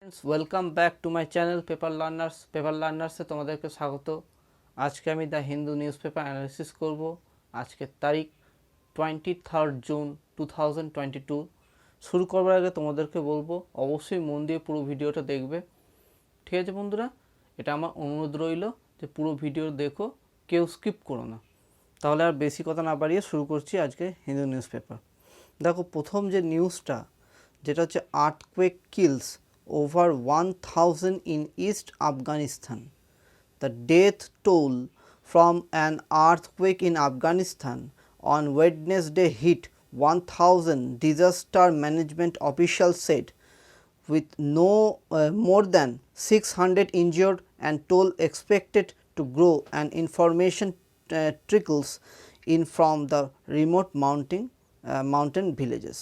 Friends welcome back to my channel paper learners तुम्हादेरके स्वागत। आज के द हिंदू न्यूज़पेपर एनालिसिस करब। आज के तारीख 23 जून 2022। शुरू करবার আগে তোমাদেরকে বলবো অবশ্যই মন দিয়ে পুরো ভিডিওটা দেখবে, ঠিক আছে বন্ধুরা? এটা আমার অনুরোধ রইল যে পুরো ভিডিও দেখো, কেউ স্কিপ করো না। তাহলে আর বেশি কথা না বাড়িয়ে শুরু করছি আজকে হিন্দু নিউজপেপার। দেখো প্রথম যে নিউজটা, যেটা হচ্ছে earthquake kills over 1000 in East Afghanistan. The death toll from an earthquake in Afghanistan on Wednesday hit 1000, disaster management officials said, with more than 600 injured and toll expected to grow, and information trickles in from the remote mountain villages.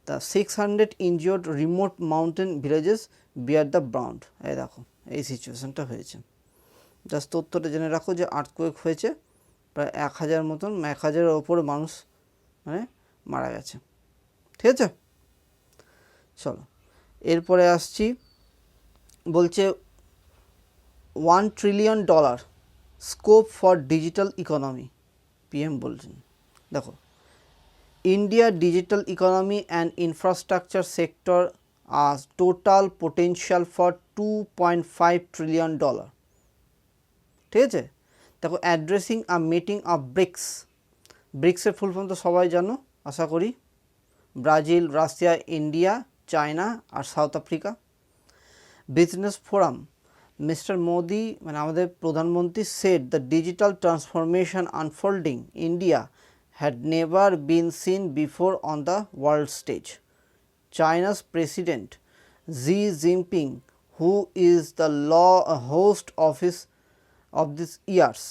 The 600 injured remote mountain villages bear the brunt. এই দেখো এই সিচুয়েশনটা হয়েছে। Just তথ্যটা জেনে রাখো যে earthquake হয়েছে, প্রায় 1000 মতন 1000-এর ওপরে মানুষ মারা গেছে, ঠিক আছে? চলো এরপরে আসছি, বলছে $1 trillion scope for digital economy, PM বলছেন। দেখো India digital economy and infrastructure sector has total potential for $2.5 trillion. ঠিক আছে? দেখো অ্যাড্রেসিং আ মিটিং অফ ব্রিক্সের ফুল ফর্ম তো সবাই জানো আশা করি, ব্রাজিল, রাশিয়া, ইন্ডিয়া, চায়না আর South Africa. Business forum, mister Modi মানে আমাদের প্রধানমন্ত্রী said the digital transformation unfolding India had never been seen before on the world stage. China's President Xi Jinping, who is the host of this year's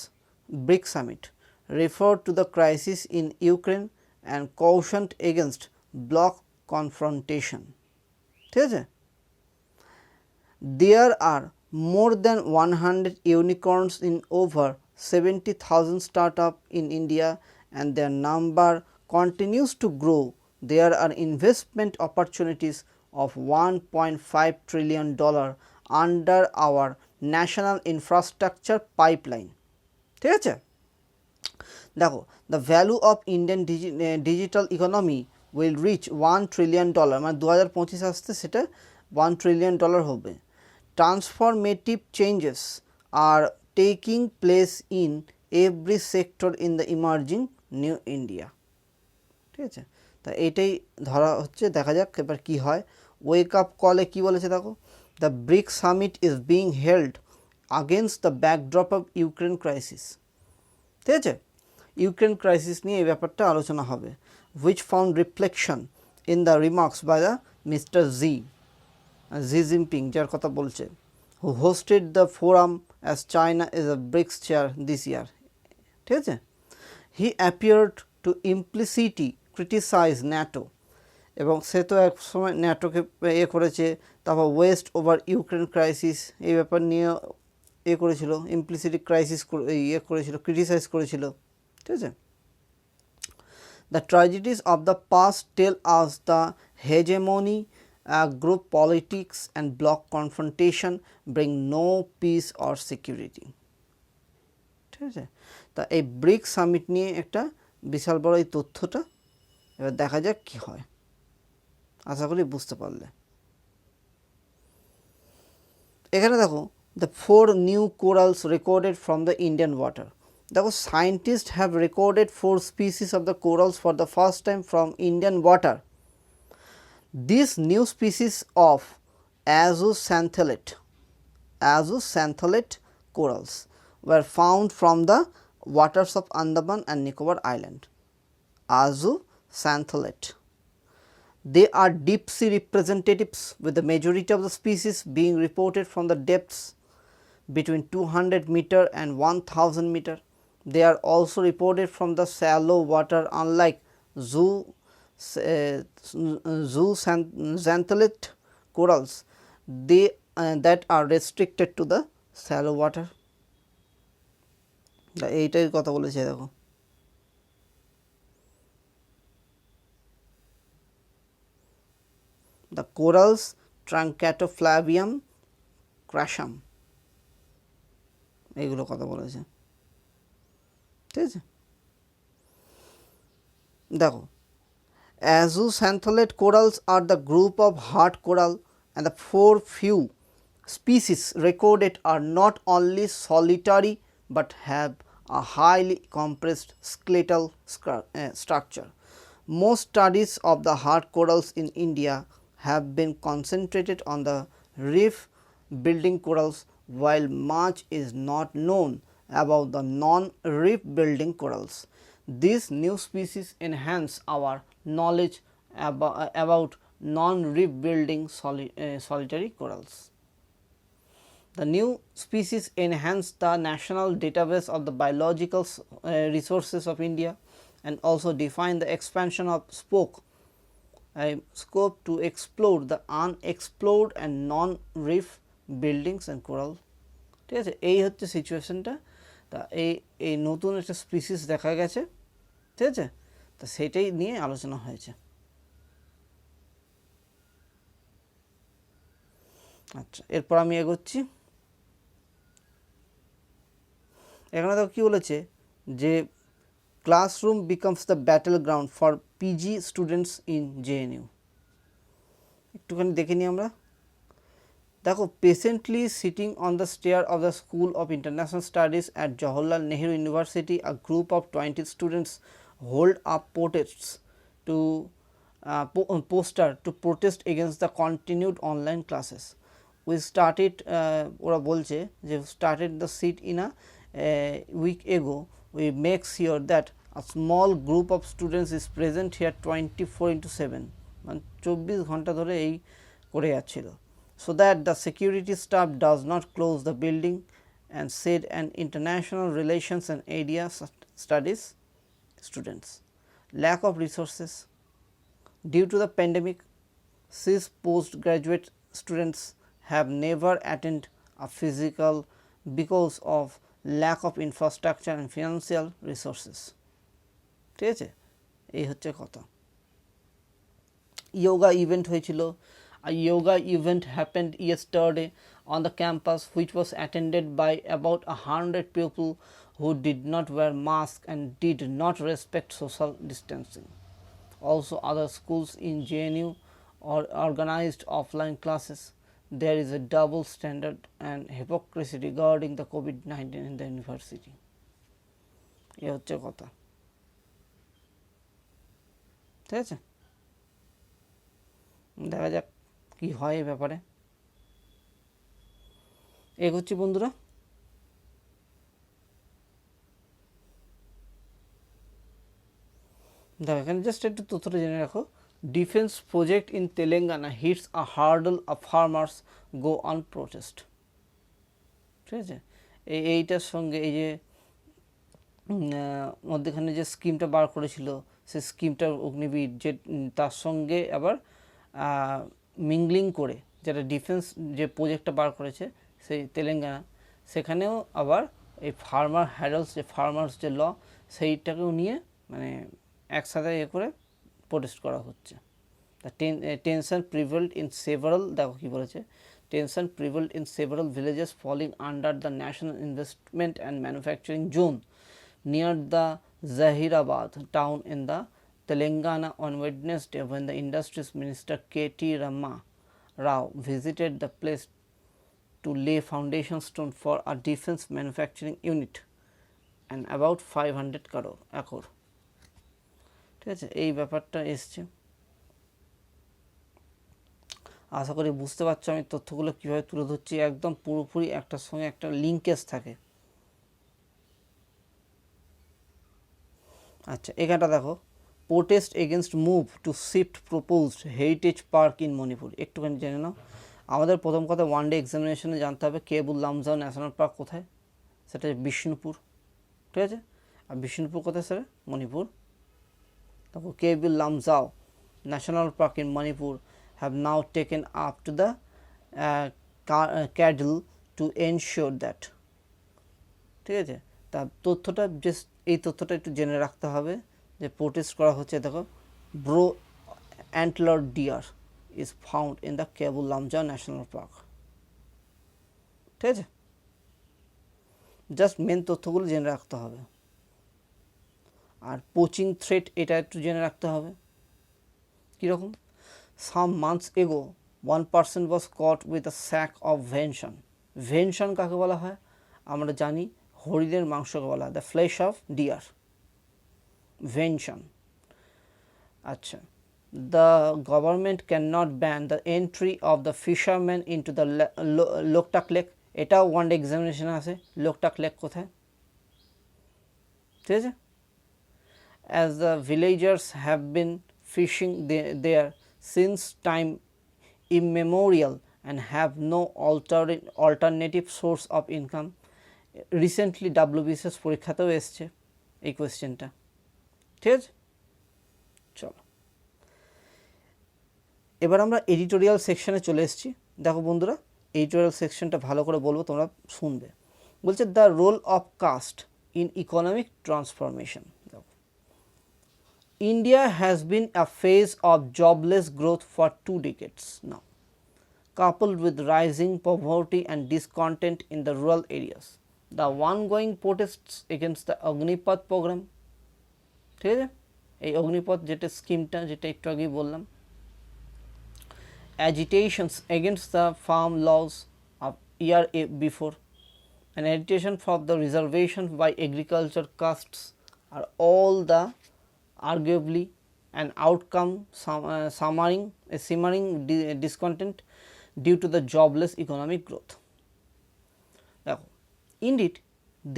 BRICS summit, referred to the crisis in Ukraine and cautioned against bloc confrontation. ঠিক আছে? There are more than 100 unicorns in over 70,000 startups in India, and their number continues to grow. There are investment opportunities of $1.5 trillion under our national infrastructure pipeline. ঠিক আছে? দেখো the value of Indian digital economy will reach $1 trillion, মানে 2025 আসতে সেটা $1 trillion হবে। Transformative changes are taking place in every sector in the emerging new India, ঠিক আছে? তা এইটাই ধরা হচ্ছে, দেখা যাক এবার কী হয়। ওয়েক আপ কলে কী বলেছে দেখো, the BRIC summit is being held against the backdrop of Ukraine crisis, ঠিক আছে? ইউক্রেন ক্রাইসিস নিয়ে এই ব্যাপারটা আলোচনা হবে। Which found reflection in the remarks by the mister Xi Jinping, যার কথা বলছে, who hosted the forum as China is a BRICS chair this year, ঠিক আছে? He appeared to implicitly criticize NATO, এবং সে তো এক সময় ন্যাটোকে করেছে, তারপর ওয়েস্ট ওভার ইউক্রেন ক্রাইসিস এই ব্যাপার নিয়ে করেছিল, ইমপ্লিসিটি ক্রাইসিস করেছিল, ক্রিটিসাইজ করেছিল, ঠিক আছে? The tragedies of the past tell us the hegemony, group politics and bloc confrontation bring no peace or security, ঠিক আছে? তা এই ব্রিক্স সামিট নিয়ে একটা বিশাল বড় এই তথ্যটা, এবার দেখা যাক কী হয়, আশা করি বুঝতে পারলে। এখানে দেখো the 4 new corals recorded from the Indian water. দেখো scientist have recorded 4 species of the corals for the first time from Indian water. This new species of azooxanthellate corals were found from the waters of Andaman and Nicobar Island. Azooxanthellate. They are deep sea representatives, with the majority of the species being reported from the depths between 200 meter and 1000 meter. They are also reported from the shallow water, unlike zooxanthellate corals that are restricted to the shallow water. এইটাই কথা বলেছে দেখো। The corals ট্রাঙ্ক্যাটোফ্লাভিয়াম ক্রাশাম, এইগুলো কথা বলেছে। ঠিক আছে, দেখো azooxanthollate corals are the group of hard coral, and the few species recorded are not only solitary but have a highly compressed skeletal structure. Most studies of the hard corals in India have been concentrated on the reef building corals, while much is not known about the non-reef building corals. These new species enhance our knowledge about non-reef building solitary corals. The new species enhance the national database of the biological resources of India, and also define the expansion of scope to explore the unexplored and non-reef buildings and coral. ঠিক আছে, এই হচ্ছে সিচুয়েশনটা। তা এই নতুন একটা species দেখা গেছে, ঠিক আছে, তা সেটাই নিয়ে আলোচনা হয়েছে। আচ্ছা, এরপর আমি এগোচ্ছি। এখানে দেখো কী বলেছে যে classroom becomes the battleground for PG students in JNU। একটুখানি দেখে নিই আমরা। দেখো, patiently sitting on the stair of the School of International Studies at Jawaharlal Nehru University, a group of 20 students hold up poster to protest against the continued online classes. We started ওরা বলছে যে started the sit in a week ago. We make sure that a small group of students is present here 24/7, মানে 24 ঘন্টা ধরে এই করে যাচ্ছিল, so that the security staff does not close the building, and said an international relations and area studies students. Lack of resources due to the pandemic, these postgraduate students have never attended a physical because of lack of infrastructure and financial resources. ঠিক আছে, এই হচ্ছে কথা। yoga event হয়েছিল। A yoga event happened yesterday on the campus, which was attended by about 100 people who did not wear masks and did not respect social distancing. Also, other schools in JNU organized offline classes. There is a double standard and hypocrisy regarding the COVID-19 in the university. এই হচ্ছে কথা। ঠিক আছে, দেখা যাক কি হয় এই ব্যাপারে। এগোচ্ছি বন্ধুরা। দেখো, এখানে জাস্ট একটু তথ্যটা জেনে রাখো। Defence project in Telangana hits a hurdle of farmers go on protest. ঠিক আছে, এইটার সঙ্গে এই যে মধ্যখানে যে স্কিমটা বার করেছিল, সেই স্কিমটার অগ্নিবীর যে তার সঙ্গে আবার মিংলিং করে যেটা ডিফেন্স যে প্রজেক্টটা বার করেছে সেই তেলেঙ্গানা, সেখানেও আবার এই ফার্মার হ্যাডলস যে ফার্মার্স যে ল সেইটাকেও নিয়ে মানে একসাথে করে প্রোটেস্ট করা হচ্ছে। The tension prevailed in several, দেখো কী বলেছে, tension prevailed in several villages falling under the national investment and manufacturing zone near the Zahirabad town in the Telangana on Wednesday, when the Industries Minister K.T. Rama Rao visited the place to lay foundation stone for a defense manufacturing unit and about 500 acre. ঠিক আছে, এই ব্যাপারটা এসছে। আশা করি বুঝতে পারছো আমি তথ্যগুলো কীভাবে তুলে ধরছি, একদম পুরোপুরি একটার সঙ্গে একটা লিঙ্কেজ থাকে। আচ্ছা, এখানটা দেখো, protest against move to shift proposed heritage park in Manipur. একটুখানি জেনে নাও। আমাদের প্রথম কথা ওয়ান ডে এক্সামিনেশনে জানতে হবে কেবুল লামজাও ন্যাশনাল পার্ক কোথায়, সেটা বিষ্ণুপুর। ঠিক আছে, আর বিষ্ণুপুর কোথায় স্যার? মণিপুর। দেখো, Keibul Lamjao national park in Manipur have now taken up to the cudgel to ensure that. ঠিক আছে, তা তথ্যটা জাস্ট এই তথ্যটা একটু জেনে রাখতে হবে যে প্রোটেস্ট করা হচ্ছে। দেখো, brow antler deer, is found in the Kebu Lamja National Park. ঠিক আছে, জাস্ট মেন তথ্যগুলো জেনে রাখতে হবে। আর পোচিং থ্রেট এটা একটু জেনে রাখতে হবে। কীরকম? সাম মান্থস এগো 1% was caught with a sack of venison. venison কাকে বলা হয়? আমরা জানি হরিণের মাংসকে বলা হয়, the flesh of deer, venison. আচ্ছা, the government cannot ban the entry of the fishermen into the Loktak Lake. এটাও ওয়ান ডে এক্সামিনেশন আছে, লোকটাক লেক কোথায়? ঠিক আছে, as the villagers have been fishing there since time immemorial and have no alternative source of income. Recently WBCS পরীক্ষাতেও এসছে এই কোয়েশ্চেনটা। ঠিক আছে, চলো এবার আমরা এডিটোরিয়াল সেকশনে চলে এসেছি। দেখো বন্ধুরা, এডিটোরিয়াল সেকশনটা ভালো করে বলবো, তোমরা শুনবে। বলছে the role of caste in economic transformation. India has been a phase of jobless growth for 2 decades now, coupled with rising poverty and discontent in the rural areas. The ongoing protests against the Agnipath program, ঠিক আছে, এই অগ্নিপথ যেটা স্কিমটা যেটা একটু আগেই বললাম, agitations against the farm laws of year before, and agitation for the reservation by agriculture castes are all the arguably an outcome simmering discontent due to the jobless economic growth. Indeed,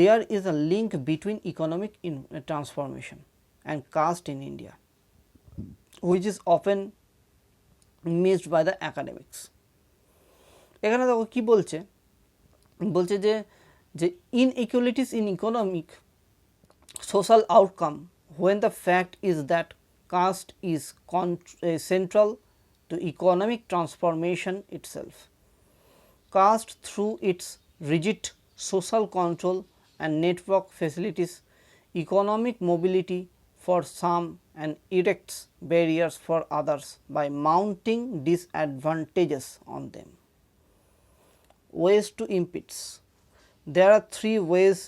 there is a link between economic transformation and caste in India, which is often missed by the academics. এখানে দেখো কি বলছে, বলছে যে inequalities in economic social outcome when the fact is that caste is central to economic transformation itself. Caste, through its rigid social control and network facilities economic mobility for some and erects barriers for others by mounting disadvantages on them. Ways to impedes. There are 3 ways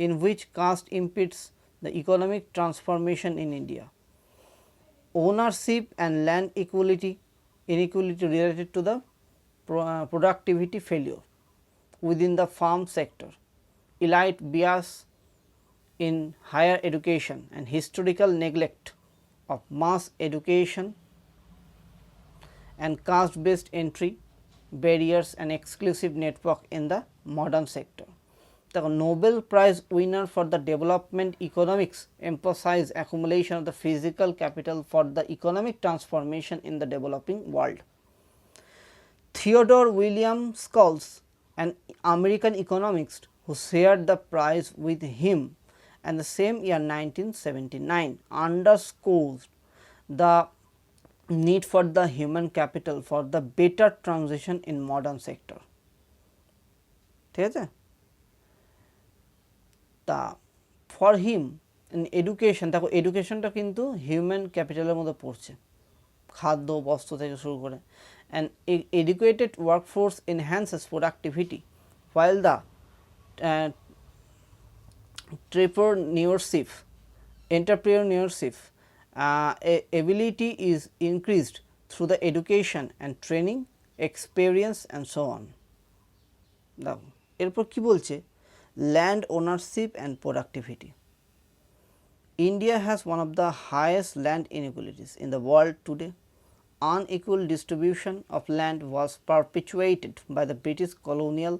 in which caste impedes the economic transformation in India: ownership and land inequality related to the productivity failure within the farm sector, elite bias in higher education and historical neglect of mass education, and caste based entry barriers and exclusive network in the modern sector. The Nobel Prize winner for the development economics emphasize accumulation of the physical capital for the economic transformation in the developing world. Theodore William Scholes, an American economist who shared the prize with him and the same year 1979, underscores the need for the human capital for the better transition in modern sector. ঠিক আছে, তা for him in education, দেখো এডুকেশনটা কিন্তু human ক্যাপিটালের মধ্যে পড়ছে, খাদ্য বস্ত্র থেকে শুরু করে। And educated workforce enhances productivity while the entrepreneurship ability is increased through the education and training experience and so on. দেখো এরপর কি বলছে, land ownership and productivity. India has one of the highest land inequalities in the world today. Unequal distribution of land was perpetuated by the British colonial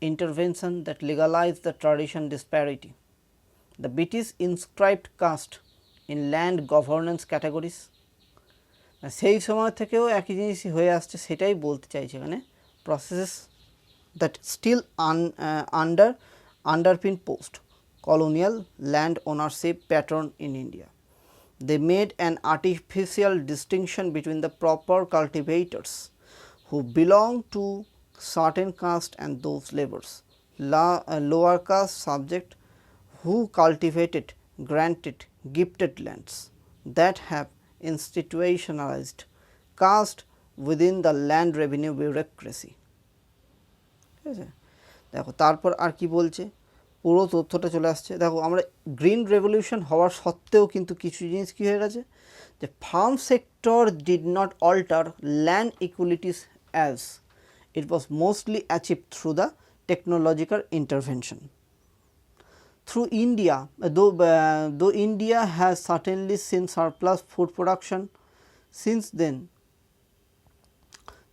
intervention that legalized the tradition disparity. The British inscribed caste in land governance categories. সেই সময় থেকেও একই জিনিসই হয়ে আসছে, সেটাই বলতে চাইছে এখানে, processes that still underpin post colonial land ownership pattern in India. They made an artificial distinction between the proper cultivators who belong to certain caste and those laborers, lower caste subject who cultivated, granted, gifted lands that have institutionalized caste within the land revenue bureaucracy. ঠিক আছে, দেখো তারপর আর কি বলছে, পুরো তথ্যটা চলে আসছে। দেখো আমরা গ্রিন রেভলিউশন হওয়ার সত্ত্বেও কিন্তু কিছু জিনিস কী হয়ে গেছে, যে farm sector did not alter land equalities as it was mostly achieved through the technological intervention. Through India, though India has certainly seen surplus food production since then,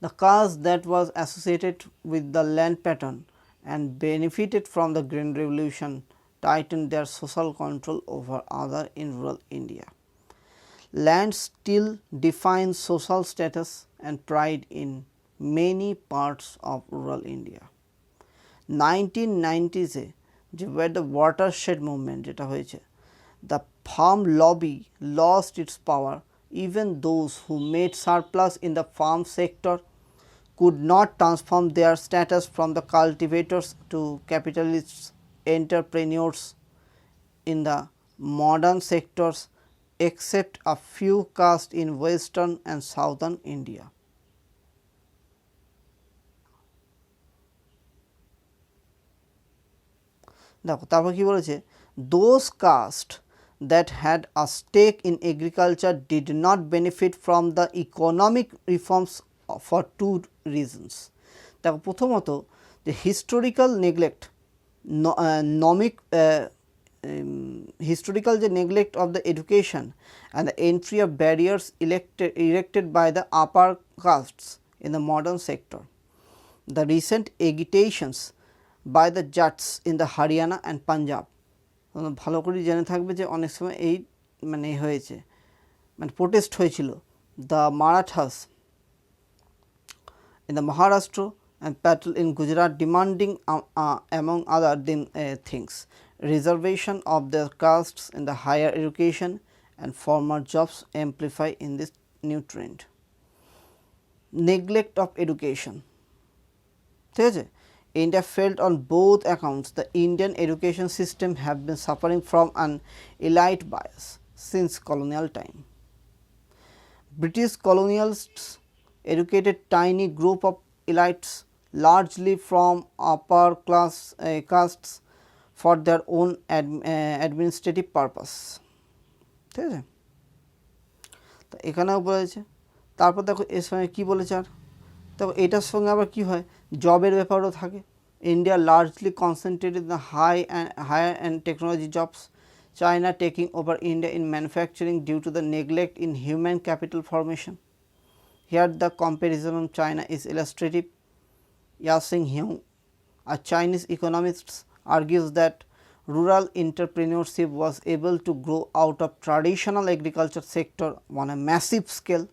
the caste that was associated with the land pattern and benefited from the Green Revolution tightened their social control over other in rural India. Land still defines social status and pride in many parts of rural India. 1990s এ যে where the watershed movement যেটা হয়েছে, the farm lobby lost its power. Even those who made surplus in the farm sector could not transform their status from the cultivators to capitalist entrepreneurs in the modern sectors, except a few castes in western and southern India. দেখো তারপর কী বলেছে, those castes that had a stake in agriculture did not benefit from the economic reforms for two reasons. দেখো প্রথমত যে historical neglect, historical neglect of the education and the entry of barriers erected by the upper castes in the modern sector. The recent agitations by the Jats in the Haryana and Punjab, ভালো করে জেনে থাকবে যে অনেক সময় এই মানে হয়েছে, মানে প্রোটেস্ট হয়েছিল, the Marathas in the Maharashtra and Patel in Gujarat demanding among other things reservation of their castes in the higher education and former jobs amplify in this new trend. Neglect of education, ঠিক আছে, India felt on both accounts. The Indian education system have been suffering from an elite bias since colonial time. British colonialists educated tiny group of elites largely from upper class castes for their own administrative purpose. ঠিক আছে, তো এখানেও বলেছে। তারপর দেখো এর সঙ্গে কী বলেছে, আর দেখো এটার সঙ্গে আবার কী হয়, জবের ব্যাপারও থাকে। India largely concentrated in the higher and technology jobs, China taking over India in manufacturing due to the neglect in human capital formation. Here the comparison of China is illustrative. Yasing Hyung, a Chinese economist, argues that rural entrepreneurship was able to grow out of traditional agriculture sector on a massive scale.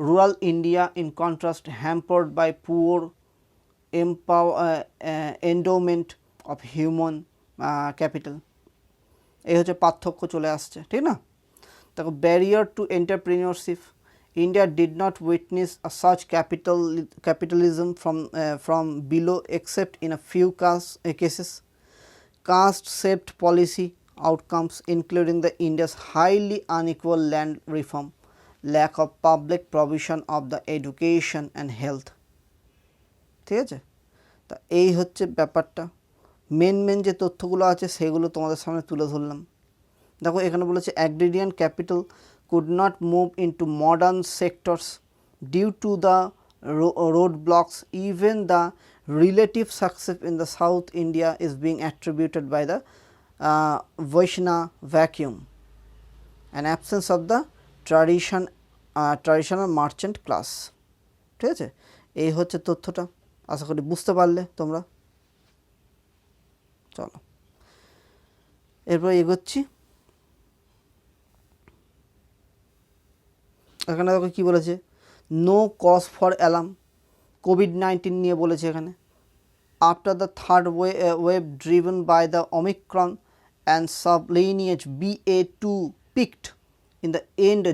Rural India, in contrast, hampered by poor endowment of human capital. এই হচ্ছে পার্থক্য চলে আসছে, ঠিক না। দেখো barrier two entrepreneurship, India did not witness a such capitalism from below except in a few cases. Caste shaped policy outcomes including the India's highly unequal land reform, lack of public provision of the education and health. ঠিক আছে, তা এই হচ্ছে ব্যাপারটা। Main যে তথ্যগুলো আছে সেগুলো তোমাদের সামনে তুলে ধরলাম। দেখো এখানে বলেছে agrarian capital could not move into modern sectors due to the roadblocks. Even the relative success in the South India is being attributed by the Vaishna vacuum and absence of the traditional merchant class. ঠিক আছে, এই হচ্ছে তথ্যটা, আশা করি বুঝতে পারলে তোমরা। চলো এরপর এগোচ্ছি। এখানে দেখো কী বলেছে, নো কজ ফর অ্যালার্ম, কোভিড-19 নিয়ে বলেছে এখানে। After the third wave driven by the Omicron and sub lineage BA2 picked in the end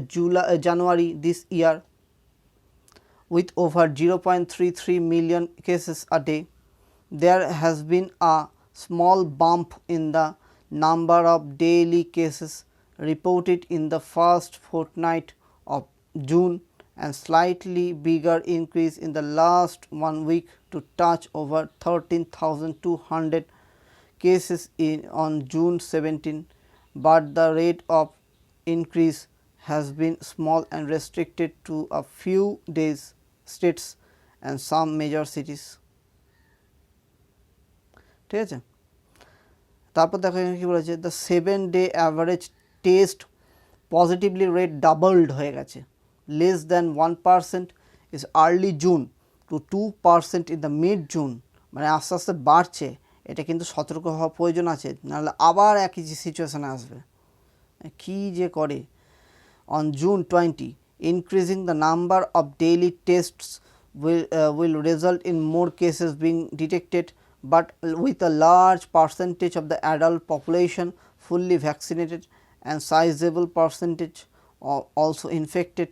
January this year with over 0.33 million cases a day. There has been a small bump in the number of daily cases reported in the first fortnight of June and slightly bigger increase in the last 1 week to touch over 13,200 cases on June 17, but the rate of increase has been small and restricted to a few days states and some major cities. ঠিক আছে, তারপর দেখো এখানে কি বলেছে, the 7-day average test positively rate doubled হয়ে গেছে, less than 1% is early June to 2% in the mid June, মানে আস্তে আস্তে বাড়ছে। এটা কিন্তু সতর্ক হওয়া প্রয়োজন আছে, নাহলে আবার একই সিচুয়েশানে আসবে। কী যে করে। On June 20, increasing the number of daily tests will result in more cases being detected, but with a large percentage of the adult population fully vaccinated and sizable percentage also infected,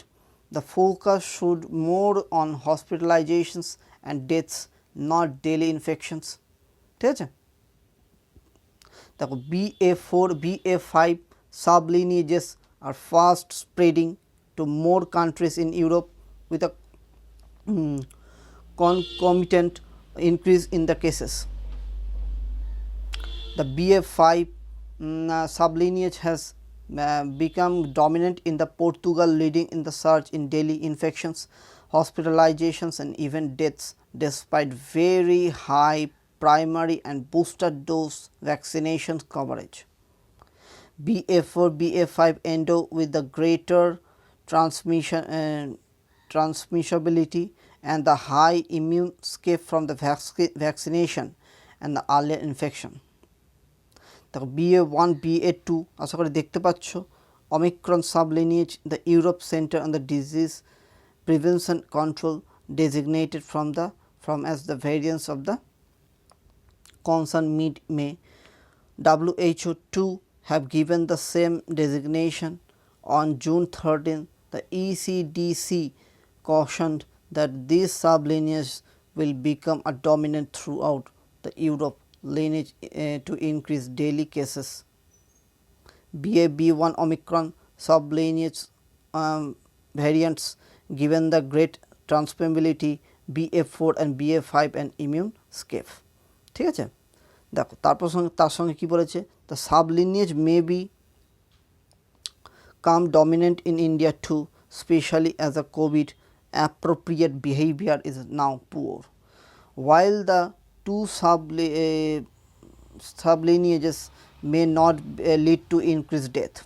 the focus should more on hospitalizations and deaths, not daily infections. ঠিক আছে, দেখো BA4 BA5 sublineages are fast spreading to more countries in Europe with a concomitant increase in the cases. The BA5 sublineage has become dominant in the Portugal, leading in the surge in daily infections, hospitalizations and even deaths, despite very high primary and booster dose vaccination coverage. BA4 BA5 endo with the greater transmissibility and the high immune escape from the vaccination and the earlier infection. The BA1 BA2 আশা করি দেখতে পাচ্ছ, Omicron sublineage, the Europe Center on the Disease Prevention Control designated from as the variants of the concern mid-May. WHO 2 have given the same designation. On June 13, the ECDC cautioned that these sublineages will become a dominant throughout the Europe lineage to increase daily cases. BA.1 Omicron sublineage variants given the great transmissibility BA4 and BA5 and immune escape. ঠিক আছে, দেখো তার সঙ্গে কী বলেছে, the sublineage may become dominant in India too, especially as a COVID appropriate behavior is now poor. While the two sublineages may not lead to increased death,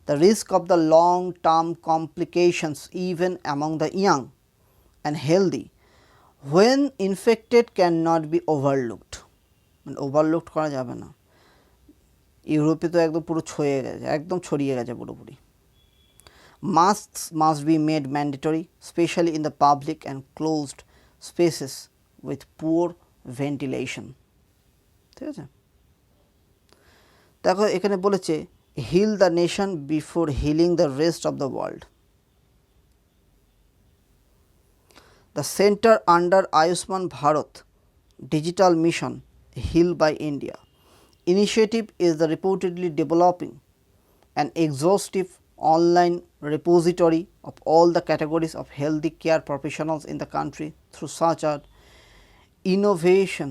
the risk of the long term complications even among the young and healthy when infected cannot be overlooked. Overlooked করা যাবে না। ইউরোপে তো একদম পুরো ছড়িয়ে গেছে পুরোপুরি। Masks must be made mandatory, especially in the public and closed spaces with poor ventilation. ঠিক আছে, দেখো এখানে বলেছে heal the nation before healing the rest of the world. The center under Ayushman Bharat digital mission Heal by India initiative is the reportedly developing an exhaustive online repository of all the categories of healthy care professionals in the country. Through such an innovation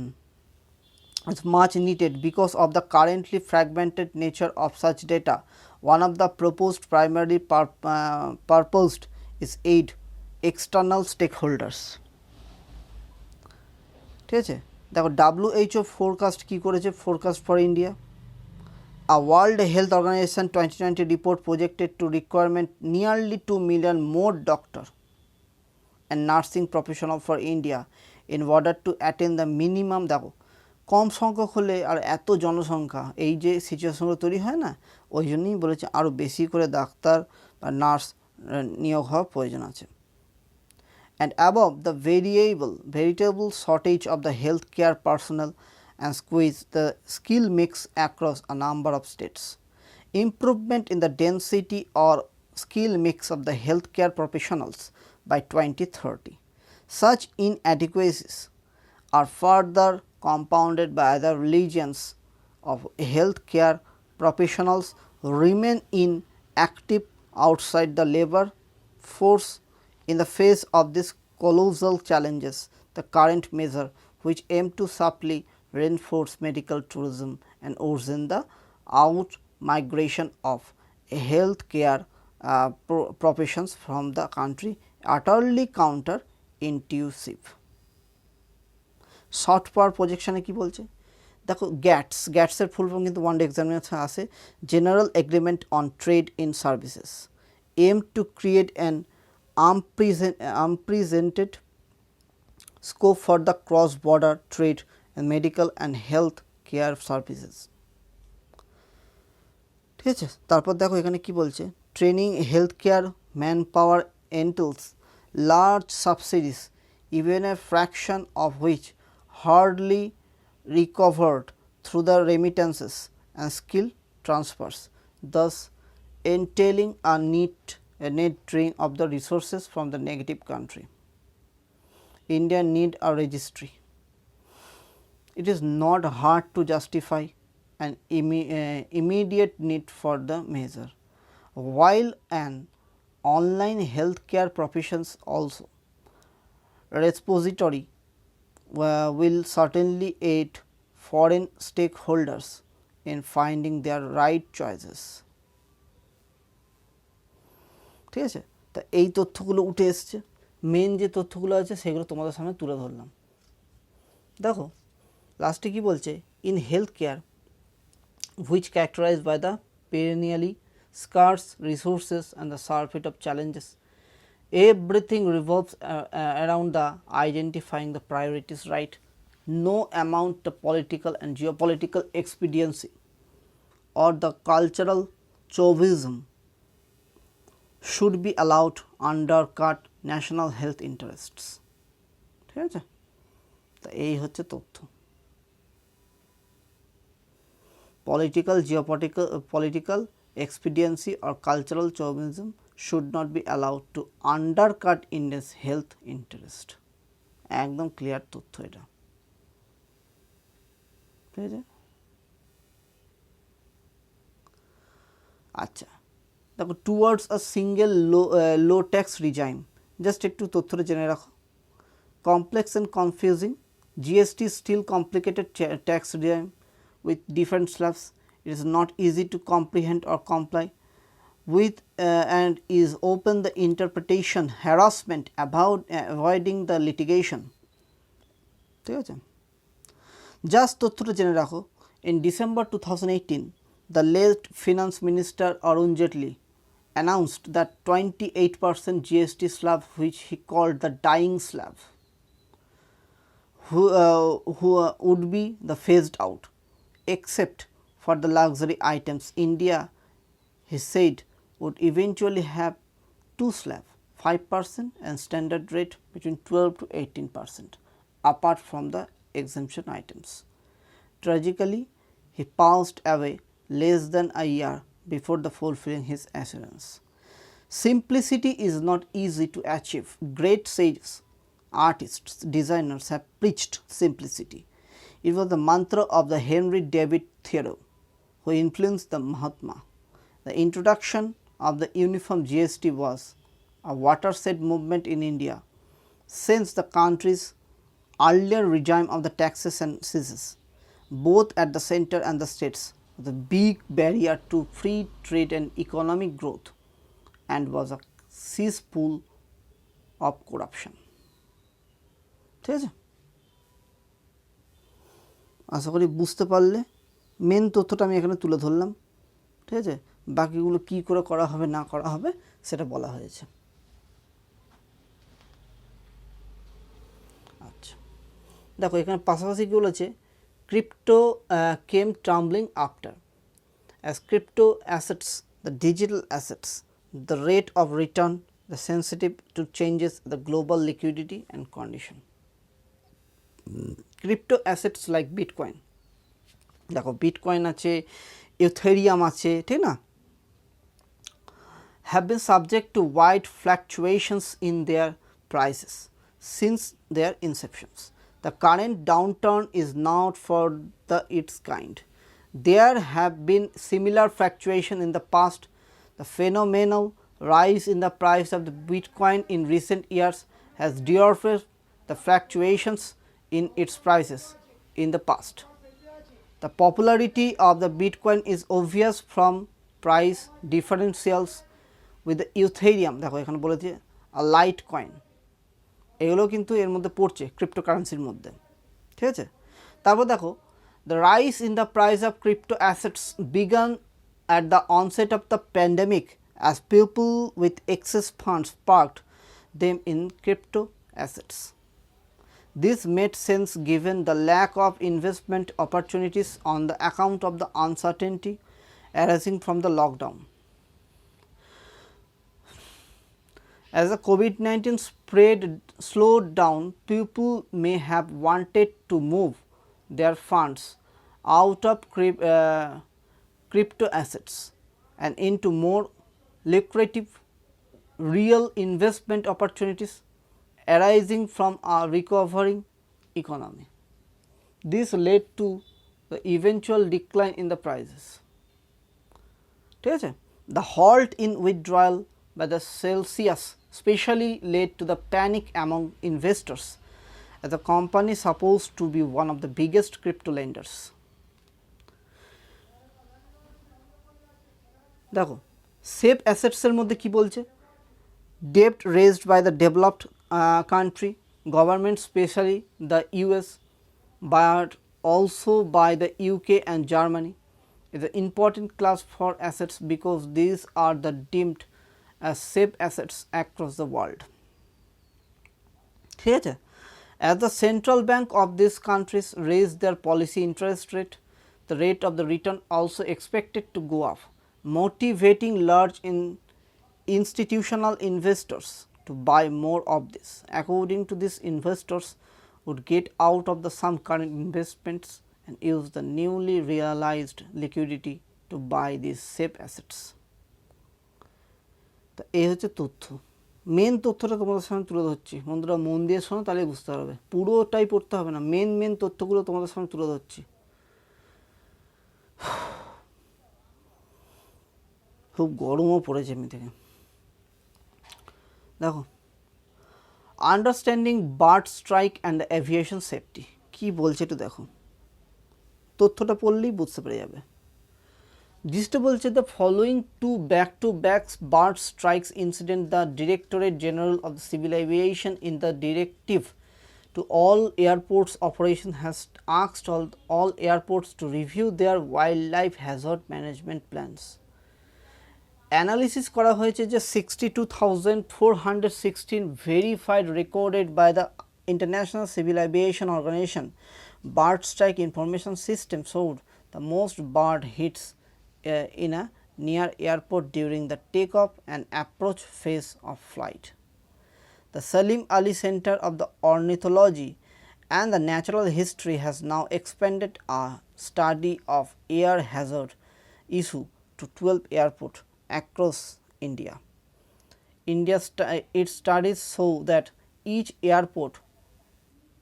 is much needed because of the currently fragmented nature of such data. One of the proposed primary purposed is aid external stakeholders. ঠিক আছে, দেখো WHO forecast কী করেছে, forecast for India. A World Health Organization 2020 report projected to requirement nearly 2 million more doctor and nursing professional for India in order to attain the minimum. দেখো কম সংখ্যক হলে আর এত জনসংখ্যা, এই যে সিচুয়েশনগুলো তৈরি হয় না, ওই জন্যই বলেছে আরও বেশি করে ডাক্তার বা নার্স নিয়োগ হওয়ার প্রয়োজন আছে। And above the veritable shortage of the healthcare personnel and squeeze the skill mix across a number of states. Improvement in the density or skill mix of the healthcare professionals by 2030. Such inadequacies are further compounded by other religions of healthcare professionals remain inactive outside the labor force in the face of these colossal challenges. The current measure, which aim to subtly reinforce medical tourism and worsen the out migration of healthcare professions from the country, utterly counterintuitive. Short power প্রজেকশানে কী বলছে দেখো, গ্যাটসের full form কিন্তু one day examination আসে, general agreement on trade in services, aim to create an unprecedented scope for the cross border trade in medical and health care services. ঠিক আছে, তারপর দেখো এখানে কি বলছে, training health care man power entails large subsidies, even a fraction of which hardly recovered through the remittances and skill transfers, thus entailing a net drain of the resources from the negative country. India need a registry. It is not hard to justify an immediate need for the measure, while an online healthcare professions also repository will certainly aid foreign stakeholders in finding their right choices. ঠিক আছে, তা এই তথ্যগুলো উঠে এসছে, main যে তথ্যগুলো আছে সেগুলো তোমাদের সামনে তুলে ধরলাম। দেখো লাস্টে কি বলছে, in health care which characterized by the perennially scarce resources and the surfeit of challenges, everything revolves around the identifying the priorities right. No amount of political and geopolitical expediency or the cultural chauvinism should be allowed to undercut national health interests. ঠিক আছে, তা এই হচ্ছে তথ্য। Political expediency or cultural chauvinism should not be allowed to undercut India's health interest. একদম clear তথ্য এটা। ঠিক আছে, আচ্ছা দেখো, towards a single low tax regime, জাস্ট একটু তথ্যটা জেনে রাখো। Complex and confusing, GST still complicated tax regime with different slabs. It is not easy to comprehend or comply with and is open the interpretation harassment about avoiding the litigation. ঠিক আছে, just তথ্যটা জেনে রাখো। In December 2018, the late Finance Minister Arun Jaitley announced that 28% GST slab, which he called the dying slab, who would be the phased out, except for the luxury items. India, he said, would eventually have two slabs, 5% and standard rate between 12 to 18%, apart from the exemption items. Tragically, he passed away less than a year before the fulfilling his assurance. Simplicity is not easy to achieve. Great sages, artists, designers have preached simplicity. It was the mantra of the Henry David Thoreau, who influenced the Mahatma. The introduction of the uniform GST was a watershed movement in India, since the country's earlier regime of the taxes and cesses, both at the center and the states, was a big barrier to free trade and economic growth, and was a cesspool of corruption. ঠিক আছে, আশা করি বুঝতে পারলে। Main তথ্যটা আমি এখানে তুলে ধরলাম। ঠিক আছে, বাকিগুলো কী করে করা হবে না করা হবে সেটা বলা হয়েছে। আচ্ছা দেখো, এখানে পাশাপাশি কী বলেছে, crypto came tumbling after, as crypto assets, the digital assets, the rate of return, the sensitive two changes the global liquidity and condition. Crypto assets like bitcoin, দেখো বিটকয়েন আছে, ইথেরিয়াম আছে, ঠিক না, have been subject to wide fluctuations in their prices since their inceptions. The current downturn is not for its kind. There have been similar fluctuation in the past. The phenomenal rise in the price of the Bitcoin in recent years has dwarfed the fluctuations in its prices in the past. The popularity of the Bitcoin is obvious from price differentials with the Ethereum, দেখো এখানে বলেছে a Litecoin, এগুলো কিন্তু এর মধ্যে পড়ছে ক্রিপ্টোকারেন্সির মধ্যে, ঠিক আছে। তারপর দেখো the rise in the price of crypto assets began at the onset of the pandemic as people with excess funds parked them in crypto assets. This made sense given the lack of investment opportunities on the account of the uncertainty arising from the lockdown. As the COVID-19 spread slowed down, people may have wanted to move their funds out of crypto assets and into more lucrative real investment opportunities arising from a recovering economy. This led to the eventual decline in the prices. ঠিক আছে, the halt in withdrawal by the Celsius especially led to the panic among investors as the company supposed to be one of the biggest crypto lenders. দেখো safe অ্যাসেটসের মধ্যে কি বলছে, debt raised by the developed country government, especially the US, but also by the UK and Germany, is an important class for assets because these are the deemed as safe assets across the world. ঠিক আছে, as the central bank of these countries raised their policy interest rate, the rate of the return also expected to go up, motivating large institutional investors to buy more of this. According to this, investors would get out of the some current investments and use the newly realized liquidity to buy these safe assets. তো এই হচ্ছে তথ্য, main তথ্যটা তোমাদের সামনে তুলে ধরছি, বন্ধুরা মন দিয়ে শোনো তাহলে বুঝতে পারবে, পুরোটাই পড়তে হবে না, মেন তথ্যগুলো তোমাদের সামনে তুলে ধরছি। খুব গরমও পড়েছে এমনি থেকে। দেখো understanding bird strike and the aviation safety কী বলছে একটু দেখো, তথ্যটা পড়লেই বুঝতে পেরে যাবে। জিসটা বলছে the following two back bird strikes incident the directorate general of the civil aviation in the directive to all airports operation has asked all airports to review their wildlife hazard management plans. Analysis করা হয়েছে যে 62,416 verified recorded by the international civil aviation organisation bird strike information system showed the most bird hits in a near airport during the takeoff and approach phase of flight. The Salim Ali Center of the Ornithology and the Natural History has now expanded a study of air hazard issue to 12 airports across India. Its studies show that each airport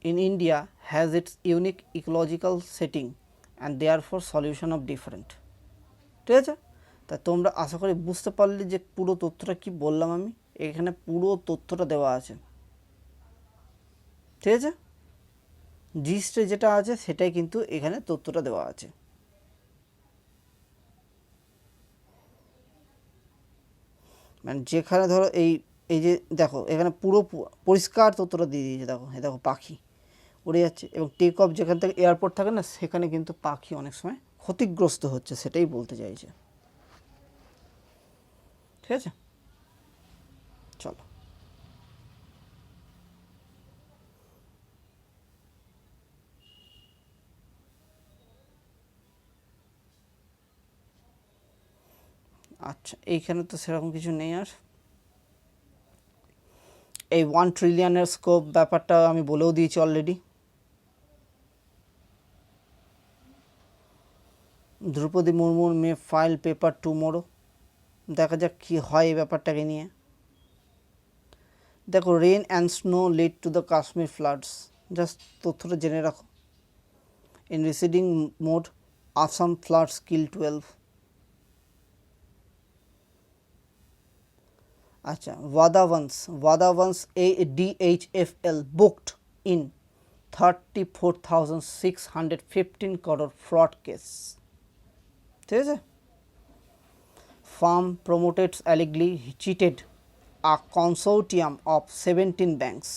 in India has its unique ecological setting and therefore solution of different. ঠিক আছে, তা তোমরা আশা করি বুঝতে পারলে যে পুরো তথ্যটা কি বললাম আমি, এখানে পুরো তথ্যটা দেওয়া আছে, ঠিক আছে, জিস্টে যেটা আছে সেটাই কিন্তু এখানে তথ্যটা দেওয়া আছে। মানে যেখানে ধরো এই যে দেখো এখানে পুরো পরিষ্কার তথ্যটা দিয়ে দিয়েছে, দেখো এই দেখো পাখি উড়ে যাচ্ছে এবং টেক অফ যেখান থেকে এয়ারপোর্ট থাকে না সেখানে কিন্তু পাখি অনেক সময় ক্ষতিগ্রস্ত হচ্ছে, সেটাই বলতে চাইছে, ঠিক আছে। চলো আচ্ছা, এইখানে তো সেরকম কিছু নেই আর। এই 1 ট্রিলিয়নের স্কোপ ব্যাপারটা আমি বলেও দিয়েছি অলরেডি। দ্রৌপদী মুর্মুর মে ফাইল পেপার টুমোরো, দেখা যাক কী হয় এই ব্যাপারটাকে নিয়ে। দেখো rain and snow lead to the Kashmir floods, just তথ্যটা জেনে রাখো। In receding mode Assam floods kill 12। আচ্ছা, Vadavans ADHFL booked in 34,615 crore fraud case. ঠিক আছে, firm promoters allegedly cheated a consortium of 17 banks.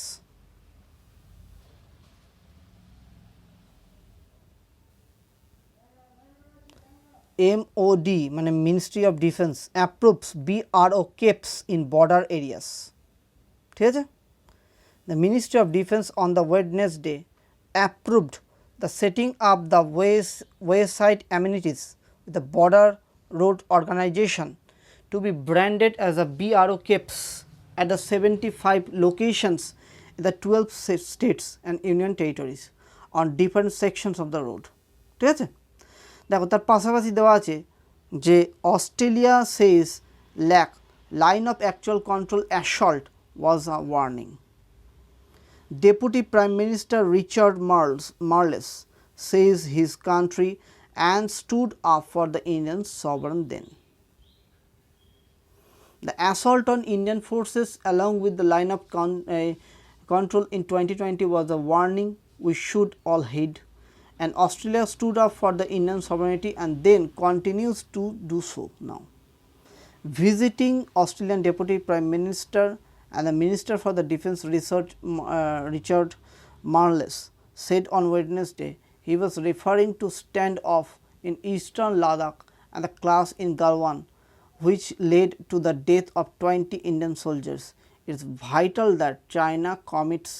MOD মানে Ministry of Defence approves BRO caps in border areas. ঠিক আছে, the Ministry of Defence on the Wednesday approved the setting up the wayside amenities with the border road organization to be branded as a BRO caps at the 75 locations in the 12 states and union territories on different sections of the road. ঠিক আছে, দেখো তার পাশাপাশি দেওয়া আছে যে Australia says lack line of actual control assault was a warning. Deputy Prime Minister Richard Marles says his country and stood up for the Indian sovereign then. The assault on Indian forces along with the line of control in 2020 was a warning we should all heed, and Australia stood up for the Indian sovereignty and then continues to do so now. Visiting Australian Deputy Prime Minister and the Minister for the Defence Richard Marles said on Wednesday he was referring to standoff in eastern Ladakh and the clash in Galwan which led to the death of 20 Indian soldiers. It is vital that China commits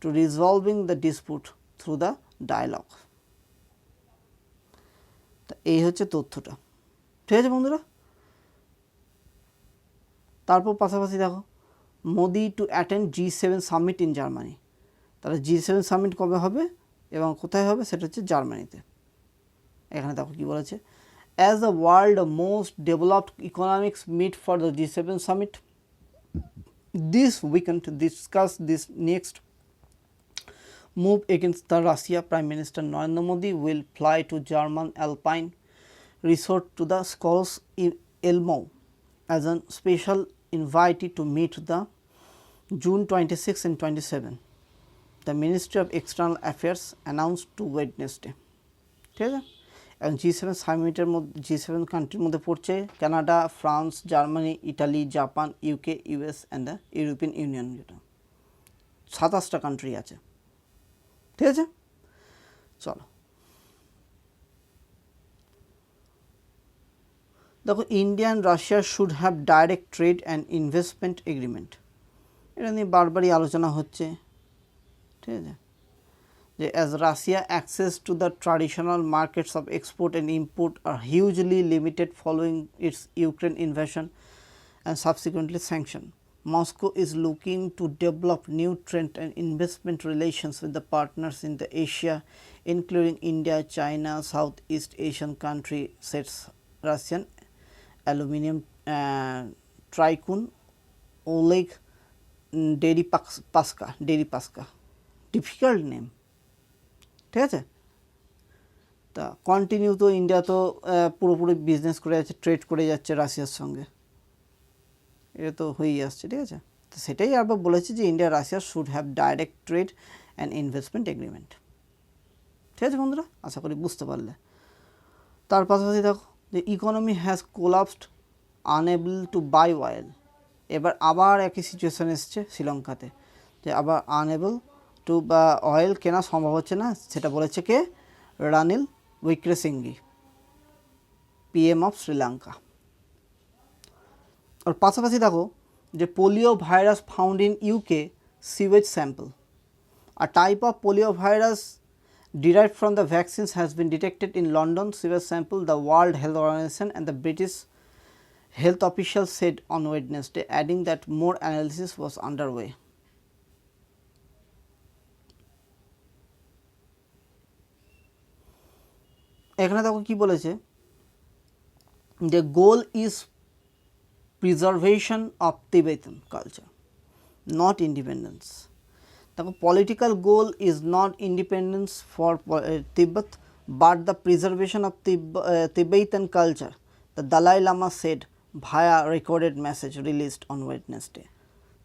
to resolving the dispute through the dialogue. এই হচ্ছে তথ্যটা। ঠিক আছে বন্ধুরা, তারপর পাশাপাশি দেখো Modi to attend G7 summit in Germany. তাহলে G7 সামিট কবে হবে এবং কোথায় হবে সেটা হচ্ছে জার্মানিতে। এখানে দেখো কি বলেছে, as the world most developed economics meet for the G7 summit this weekend to discuss this next move against the Russia. Prime Minister Narendra Modi will fly to German Alpine resort to the Scholz in Elmau as a special invitee to meet the June 26 and 27. The Ministry of External Affairs announced to Wednesday. ঠিক আছে, এবং G7 সামিটের মধ্যে G7 কান্ট্রির মধ্যে পড়ছে Canada, France, Germany, Italy, Japan, UK, US and the European Union, যেটা 27টা country আছে। ঠিক আছে, চলো দেখো India and Russia should have direct trade and investment agreement, এটা নিয়ে বারবারই আলোচনা হচ্ছে। ঠিক আছে, যে as Russia access to the traditional markets of export and import are hugely limited following its Ukraine invasion and subsequently sanction. Moscow is looking to develop new trade and investment relations with the partners in the Asia, including India, China, Southeast Asian country, says Russian aluminium tycoon Oleg Deripaska. Difficult name. ঠিক আছে, তা continue তো India তো পুরোপুরি business করে যাচ্ছে, trade করে যাচ্ছে রাশিয়ার সঙ্গে, এটা তো হয়েই আসছে। ঠিক আছে, তো সেটাই আবার বলেছে যে India Russia should have direct trade and investment agreement. ঠিক আছে বন্ধুরা, আশা করি বুঝতে পারলে। তার পাশাপাশি দেখো যে economy has collapsed unable to buy oil. এবার আবার একই সিচুয়েশান এসছে শ্রীলঙ্কাতে, যে আবার আনএবল টু বা অয়েল কেনা সম্ভব হচ্ছে না, সেটা বলেছে কে? Ranil উইক্রেসিঙ্গি, PM of Sri Lanka. আর পাশাপাশি দেখো যে polio virus found in UK sewage sample. A type of polio virus derived from the vaccines has been detected in London sewage sample, the World Health Organization and the British health officials said on Wednesday, adding that more analysis was underway. এখানে দেখো কি বলেছে, the goal is preservation of Tibetan culture, not independence. The political goal is not independence for Tibet but the preservation of Tibetan culture, the Dalai Lama said via recorded message released on Wednesday.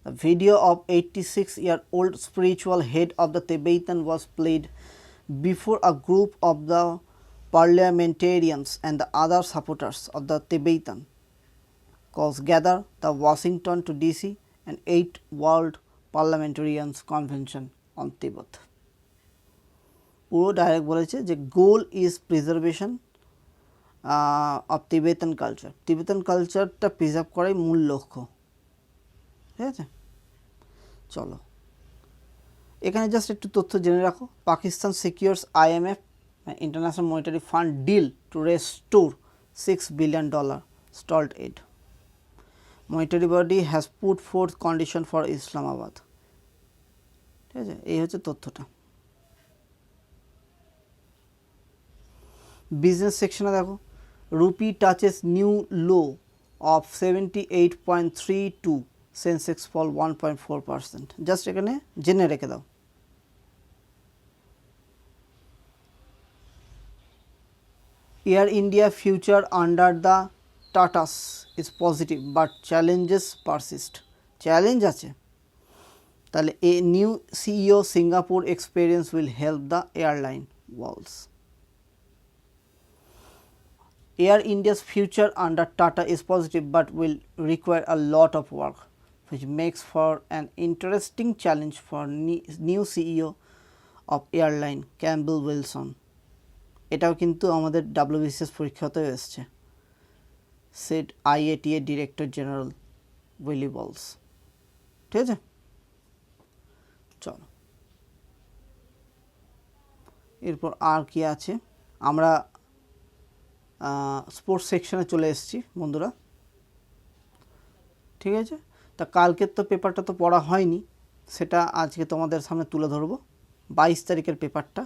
The video of 86-year-old spiritual head of the Tibetan was played before a group of the parliamentarians and the other supporters of the Tibetan cause gather the Washington to DC and 8th World Parliamentarians Convention on Tibet. পুরো direct বলেছে যে goal is preservation of তিবেতান culture, তিবেতান কালচারটা preserve করাই মূল লক্ষ্য। ঠিক আছে, চলো এখানে জাস্ট একটু তথ্য জেনে রাখো। Pakistan secures IMF international monetary fund deal to restore $6 billion stalled aid. Monetary body has put forth condition for Islamabad. ঠিক আছে, এই হচ্ছে তথ্যটা। বিজনেস সেকশনে দেখো, rupee touches new low of 78.32, sensex fall 1.4%। Just এখানে জেনে রেখে দাও। Air India future under the Tatas is positive but challenges persist. Challenge আছে, তাহলে a new CEO Singapore experience will help the airline woes. Air India's future under Tata is positive but will require a lot of work, which makes for an interesting challenge for new CEO of airline Campbell Wilson. এটাও কিন্তু আমাদের WBCS পরীক্ষাতেও এসছে, said IATA Director General Willie Walls। ঠিক আছে, চলো এরপর আর কি আছে, আমরা স্পোর্টস সেকশনে চলে এসেছি বন্ধুরা। ঠিক আছে, তা কালকের তো পেপারটা তো পড়া হয়নি, সেটা আজকে তোমাদের সামনে তুলে ধরবো। 22 তারিখের পেপারটা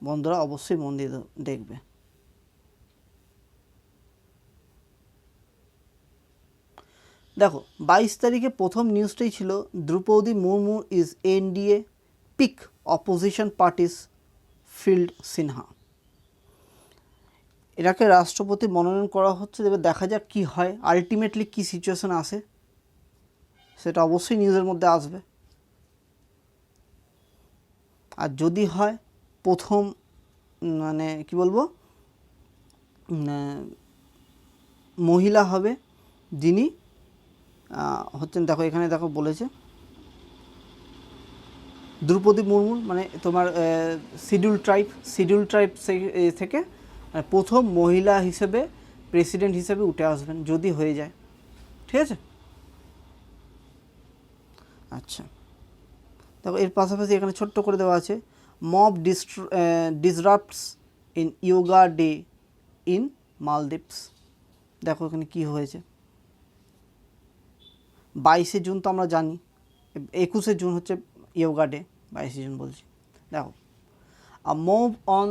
বন্ধুরা অবশ্যই মন দিয়ে দেখবে। দেখো 22 তারিখে প্রথম নিউজটাই ছিল Droupadi Murmu is NDA pick opposition parties field Sinha. এটাকে রাষ্ট্রপতি মনোনয়ন করা হচ্ছে, এবার দেখা যাক কী হয়, আলটিমেটলি কী সিচুয়েশন আসে সেটা অবশ্যই নিউজের মধ্যে আসবে। আর যদি হয় প্রথম মানে কি বলবো মহিলা হবে যিনি হচ্ছেন, দেখো এখানে দেখো বলেছে দ্রৌপদী মুর্মুর মানে তোমার শিডিউল ট্রাইব থেকে প্রথম মহিলা হিসেবে প্রেসিডেন্ট হিসেবে উঠে আসবেন যদি হয়ে যায়। ঠিক আছে, আচ্ছা দেখো এর পাশাপাশি এখানে ছোট্ট করে দেওয়া আছে mob disrupts in yoga day in Maldives. দেখো এখানে কি হয়েছে, 22শে জুন তো আমরা জানি, 21শে জুন হচ্ছে ইয়োগা ডে, 22শে জুন বলছি। দেখো a mob on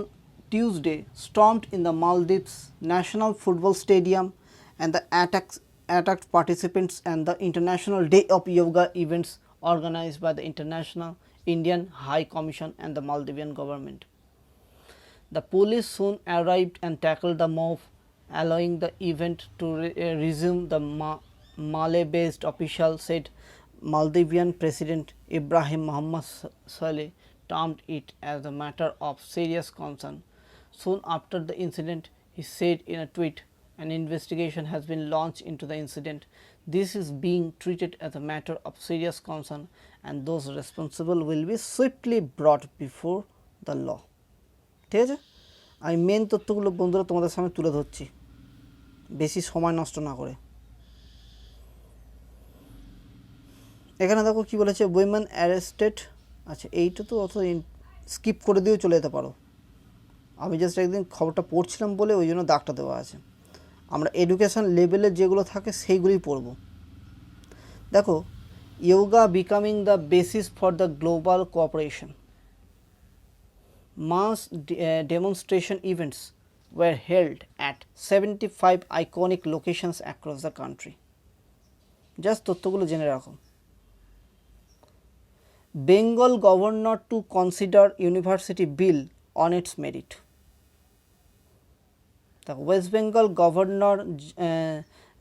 Tuesday stormed in the Maldives National Football Stadium and the attacked participants and the International Day of Yoga events organized by the International Indian High Commission and the Maldivian government. The police soon arrived and tackled the mob, allowing the event to resume. The Malay-based official said Maldivian President Ibrahim Mohammed Saleh termed it as a matter of serious concern. Soon after the incident, he said in a tweet, an investigation has been launched into the incident. This is being treated as a matter of serious concern and those responsible will be swiftly brought before the law. ঠিক আছে, আমি main তথ্যগুলো বন্ধুরা তোমাদের সামনে তুলে ধরছি বেশি সময় নষ্ট না করে। এখানে দেখো কি বলেছে, উইমেন অ্যারেস্টেড। আচ্ছা এইটা তো অত স্কিপ করে দিয়েও চলে যেতে পারো, আমি জাস্ট একদিন খবরটা পড়ছিলাম বলে ওই জন্য দাগটা দেওয়া আছে। আমরা এডুকেশন লেভেলের যেগুলো থাকে সেইগুলোই পড়ব। দেখো yoga becoming the basis for the global cooperation. Mass demonstration events were held at 75 iconic locations across the country. Just তথ্যগুলো জেনে রাখো। Bengal governor to consider university bill on its merit. The West Bengal Governor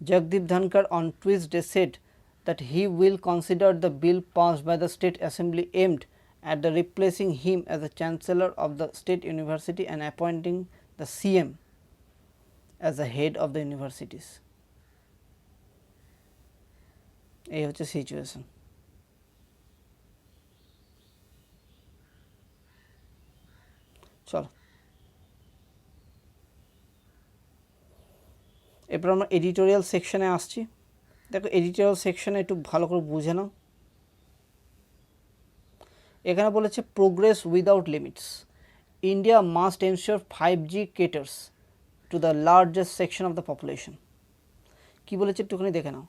Jagdeep Dhankar on Tuesday said that he will consider the bill passed by the State Assembly aimed at the replacing him as the Chancellor of the State University and appointing the CM as the head of the universities. এই হচ্ছে situation. চলো এরপর আমরা editorial সেকশনে আসছি। দেখো editorial সেকশনে একটু ভালো করে বুঝে নাও। এখানে বলেছে progress without limits, India must ensure 5G caters to the largest section of the population। কি বলেছে একটুখানি দেখে নাও।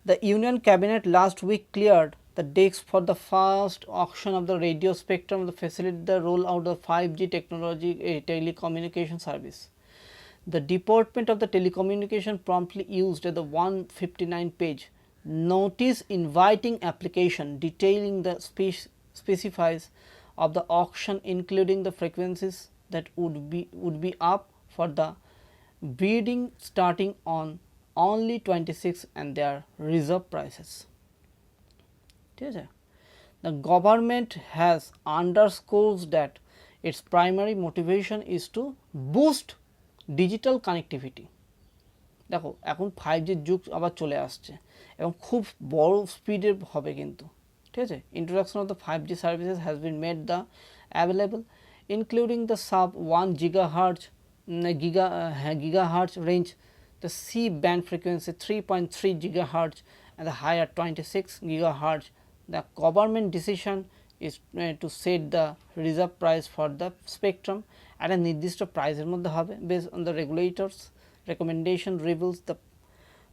The Union Cabinet last week cleared the decks for the first auction of the radio spectrum to facilitate the rollout of 5G technology telecommunication service. The Department of the Telecommunication promptly used the 159-page notice inviting application detailing the specifies of the auction, including the frequencies that would be up for the bidding starting on only 26 and their reserve prices. The government has underscored that its primary motivation is to boost digital connectivity। দেখো এখন 5G যুগ আবার চলে আসছে এবং খুব বড় স্পিডের হবে কিন্তু, ঠিক আছে। Introduction of the 5G services has been made the available including the sub 1 gigahertz range, the C band frequency 3.3 gigahertz and the higher 26 gigahertz. The government decision is to set the reserve price for the spectrum at a নির্দিষ্ট প্রাইসের মধ্যে হবে based on the regulators recommendation reveals the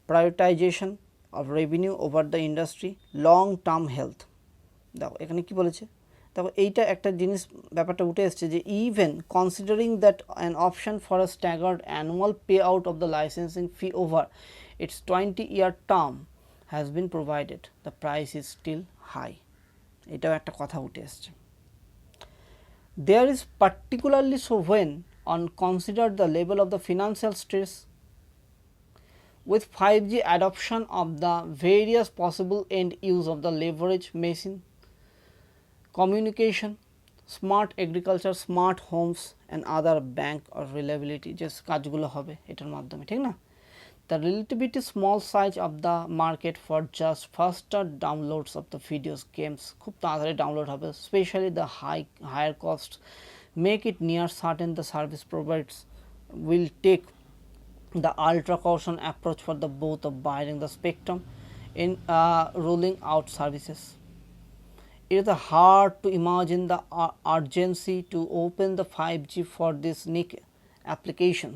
prioritization of revenue over the industry long term health। দেখো এখানে কি বলেছে, দেখো এইটা একটা জিনিস ব্যাপারটা উঠে এসছে যে even considering that an option for a staggered annual payout of the licensing fee over its 20-year term has been provided, the price is still high। এটাও একটা কথা উঠে এসছে। There is particularly so when on consider the level of the financial stress with 5G adoption of the various possible end use of the leverage machine, communication, smart agriculture, smart homes and other bank or reliability যে কাজগুলো হবে এটার মাধ্যমে, ঠিক না। The relatively small size of the market for just faster downloads of the videos games খুব তাড়াতাড়ি download হবে, especially the higher costs make it near certain the service providers will take the ultra caution approach for the both of buying the spectrum in rolling out services. It is hard to imagine the urgency to open the 5G for this niche application,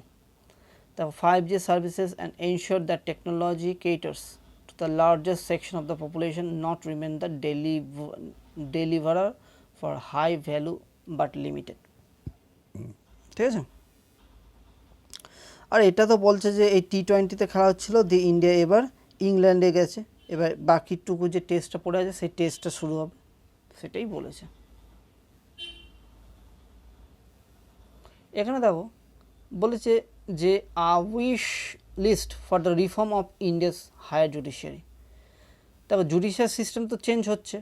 the 5G services and ensure that technology caters to the largest section of the population, not remain the deliverer for high value but limited। ঠিক আছে। আর এটা তো বলছে যে এই T20-তে খেলা হচ্ছিল দিয়ে ইন্ডিয়া এবার ইংল্যান্ডে গেছে, এবার বাকিটুকু যে টেস্টটা পড়ে আছে সেই টেস্টটা শুরু হবে, সেটাই বলেছে। এখানে দেখো বলেছে যে wish list for the reform of India's higher judiciary. দেখো জুডিশিয়াল সিস্টেম তো চেঞ্জ হচ্ছে,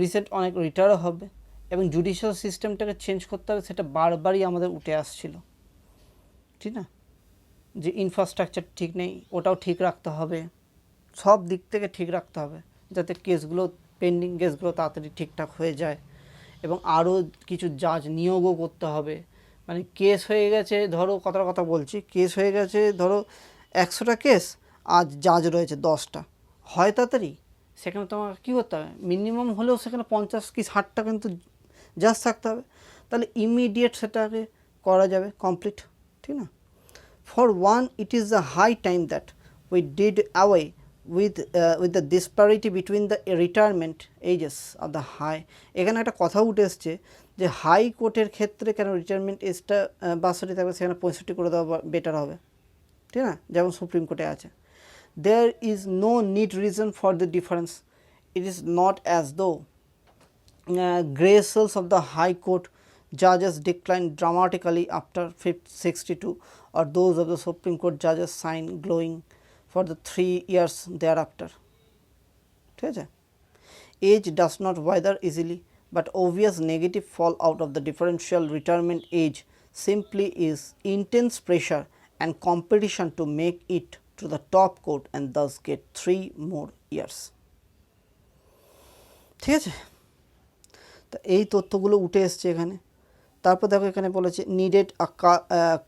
রিসেন্ট অনেক রিটায়ারও হবে এবং জুডিশিয়াল সিস্টেমটাকে চেঞ্জ করতে হবে, সেটা বারবারই আমাদের উঠে আসছিল, ঠিক না। যে ইনফ্রাস্ট্রাকচার ঠিক নেই ওটাও ঠিক রাখতে হবে, সব দিক থেকে ঠিক রাখতে হবে যাতে কেসগুলো পেন্ডিং কেসগুলো তাড়াতাড়ি ঠিকঠাক হয়ে যায় এবং আরও কিছু জাজ নিয়োগও করতে হবে। মানে কেস হয়ে গেছে ধরো কথা বলছি, কেস হয়ে গেছে ধরো 100টা কেস, আজ জাজ রয়েছে 10টা, হয় তাড়াতাড়ি সেখানে তোমার কী করতে হবে, মিনিমাম হলেও সেখানে 50 কি 60টা কিন্তু জাজ থাকতে হবে, তাহলে ইমিডিয়েট সেটাকে করা যাবে কমপ্লিট, ঠিক না। For one, it is a high time that we did away with the disparity between the retirement ages of the high। এখানে একটা কথা উঠে এসছে যে হাই কোর্টের ক্ষেত্রে কেন রিটায়ারমেন্ট এজটা 62 থাকবে, সেখানে 65 করে দেওয়া বেটার হবে, ঠিক না, যেমন সুপ্রিম কোর্টে আছে। There is no neat reason for the difference. It is not as though grey cells of the high court judges decline dramatically after 62 or those of the Supreme Court judges sign glowing for the 3 years thereafter. ঠিক আছে? Age does not wither easily, but obvious negative fallout of the differential retirement age simply is intense pressure and competition to make it to the top court and thus get 3 more years. ঠিক আছে? তা এই তথ্যগুলো উঠে এসছে এখানে। তারপর দেখো এখানে বলেছে needed a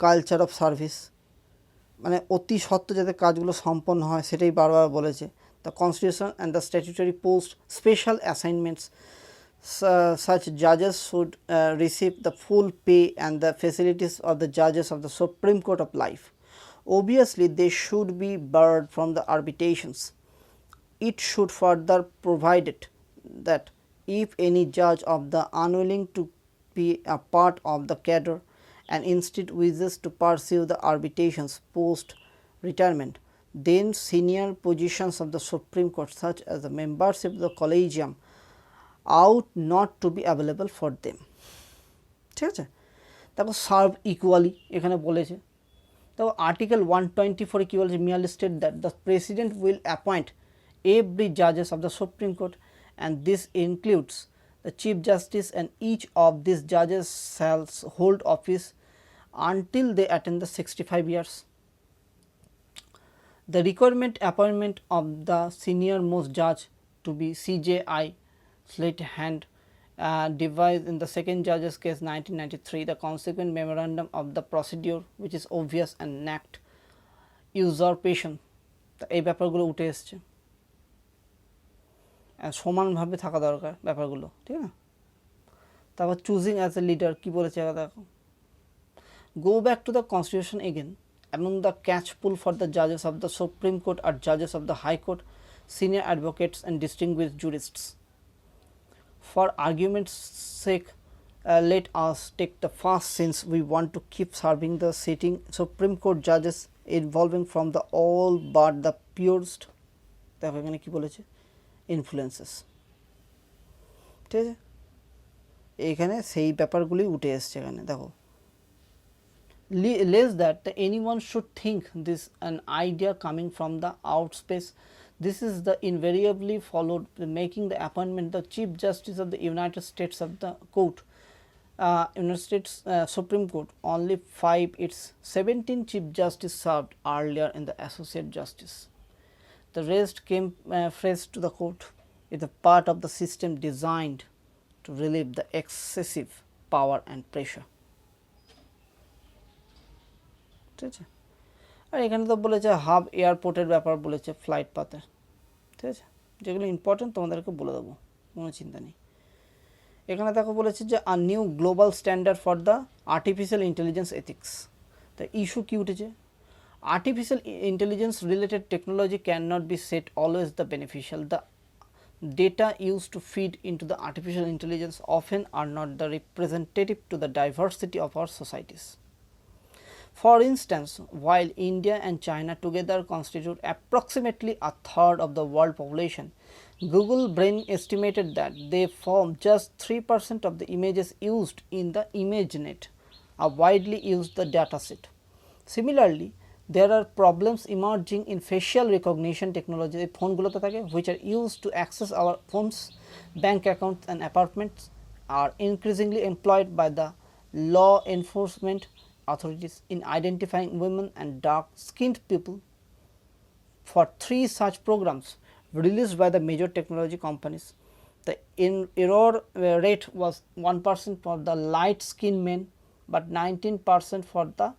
culture of service, মানে অতি সত্ত্বর যাতে কাজগুলো সম্পন্ন হয় সেটাই বারবার বলেছে। The constitution and the statutory post special assignments such judges should receive the full pay and the facilities of the judges of the Supreme Court of Life. Obviously, they should be barred from the arbitrations. It should further provided that if any judge of the unwilling to be a part of the cadre and instead wishes to pursue the arbitrations post retirement, then senior positions of the Supreme Court such as the membership of the collegium ought not to be available for them. ঠিক আছে? দেখো serve equally এখানে বলেছে। দেখো article 124 কি বলেছে, merely state that the president will appoint every judges of the Supreme Court and this includes the Chief Justice, and each of these judges shall hold office until they attain the 65 years. The requirement appointment of the senior most judge to be CJI slate hand devised in the second judge's case 1993, the consequent memorandum of the procedure which is obvious and act usurpation, এই ব্যাপারগুলো উঠে এসছে। সমানভাবে থাকা দরকার ব্যাপারগুলো, ঠিক না? তারপর চুজিং অ্যাজ এ লিডার কী বলেছে দেখো, go back to the constitution again among the catch pool for the judges of the Supreme Court are judges of the High Court, senior advocates and distinguished jurists. For argument's sake, let us take the first, since we want to keep serving the sitting Supreme Court judges involving from the all but the purest, দেখো এখানে কী বলেছে, influences. ঠিক আছে? এইখানে সেই ব্যাপারগুলি উঠে এসছে এখানে দেখো, less that anyone should think this an idea coming from the outspace. This is the invariably followed making the appointment the Chief Justice of the United States of the Court, United States Supreme Court. Only 5 its 17 Chief Justice served earlier in the Associate Justice. The rest came fresh to the court. It is a part of the system designed to relieve the excessive power and pressure. ঠিক আছে? আর এখানে তো বলেছে hub এয়ারপোর্টের ব্যাপার বলেছে, flight পাথের, ঠিক আছে? যেগুলো ইম্পর্টেন্ট তোমাদেরকে বলে দেবো, কোনো চিন্তা নেই। এখানে দেখো বলেছে যে a new global standard for the artificial intelligence ethics. তা ইস্যু কী উঠেছে, artificial intelligence related technology can not be set always the beneficial. The data used to feed into the artificial intelligence often are not the representative to the diversity of our societies. For instance, while India and China together constitute approximately a third of the world population, Google Brain estimated that they form just 3% of the images used in the ImageNet, a widely used dataset. Similarly, there are problems emerging in facial recognition technology, which are used to access our phones, bank accounts and apartments, are increasingly employed by the law enforcement authorities in identifying women and dark-skinned people. For 3 such programs released by the major technology companies, the error rate was 1% for the light-skinned men, but 19% for the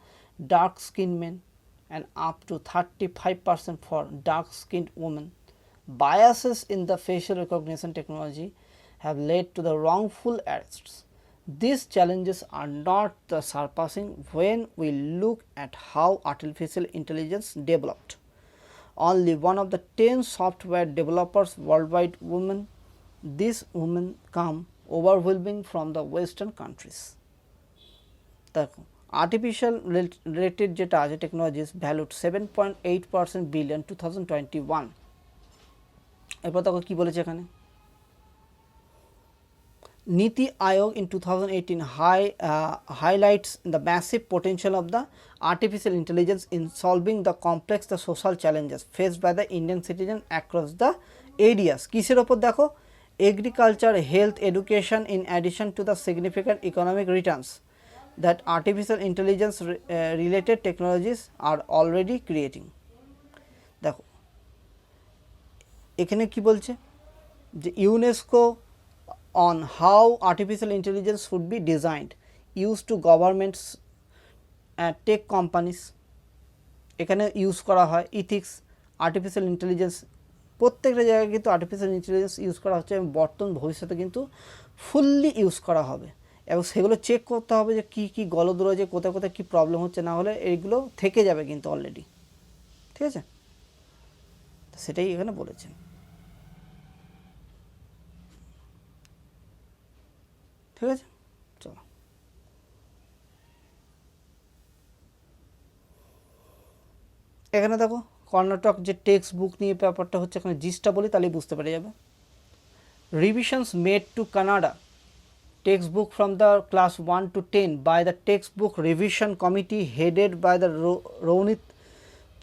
dark-skinned men, and up to 35% for dark-skinned women. Biases in the facial recognition technology have led to the wrongful arrests. These challenges are not the surpassing when we look at how artificial intelligence developed. Only one of the 10 software developers worldwide women. These women come overwhelming from the Western countries. দেখো artificial related যেটা আছে technologies valued 7.8% billion 2021. এরপর দেখো কী বলেছে এখানে, Niti Aayog in 2018 highlights the massive potential of the artificial intelligence in solving the complex the social challenges faced by the Indian citizen across the areas. কিসের ওপর দেখো, agriculture, health, education, in addition to the significant economic returns that artificial intelligence related technologies are already creating. দেখো এখানে কি বলছে যে UNESCO on how artificial intelligence should be designed, used to governments and tech companies, এখানে use করা হয় ethics, artificial intelligence, প্রত্যেকটা জায়গায় কিন্তু আর্টিফিশিয়াল ইন্টেলিজেন্স ইউজ করা হচ্ছে এবং বর্তমান ভবিষ্যতে কিন্তু ফুললি ইউজ করা হবে এবং সেগুলো চেক করতে হবে যে কী কী গলদ রয়েছে, কোথায় কোথায় কী প্রবলেম হচ্ছে, না হলে এইগুলো থেকে যাবে কিন্তু অলরেডি, ঠিক আছে, সেটাই এখানে বলেছেন। ঠিক আছে, চলো এখানে দেখো কর্ণাটক যে টেক্সট বুক নিয়ে ব্যাপারটা হচ্ছে, এখানে জিসটা বলি তাহলেই বুঝতে পেরে যাবে। Revisions made to Canada text book from the class 1 to 10 by the textbook revision committee headed by the Ronit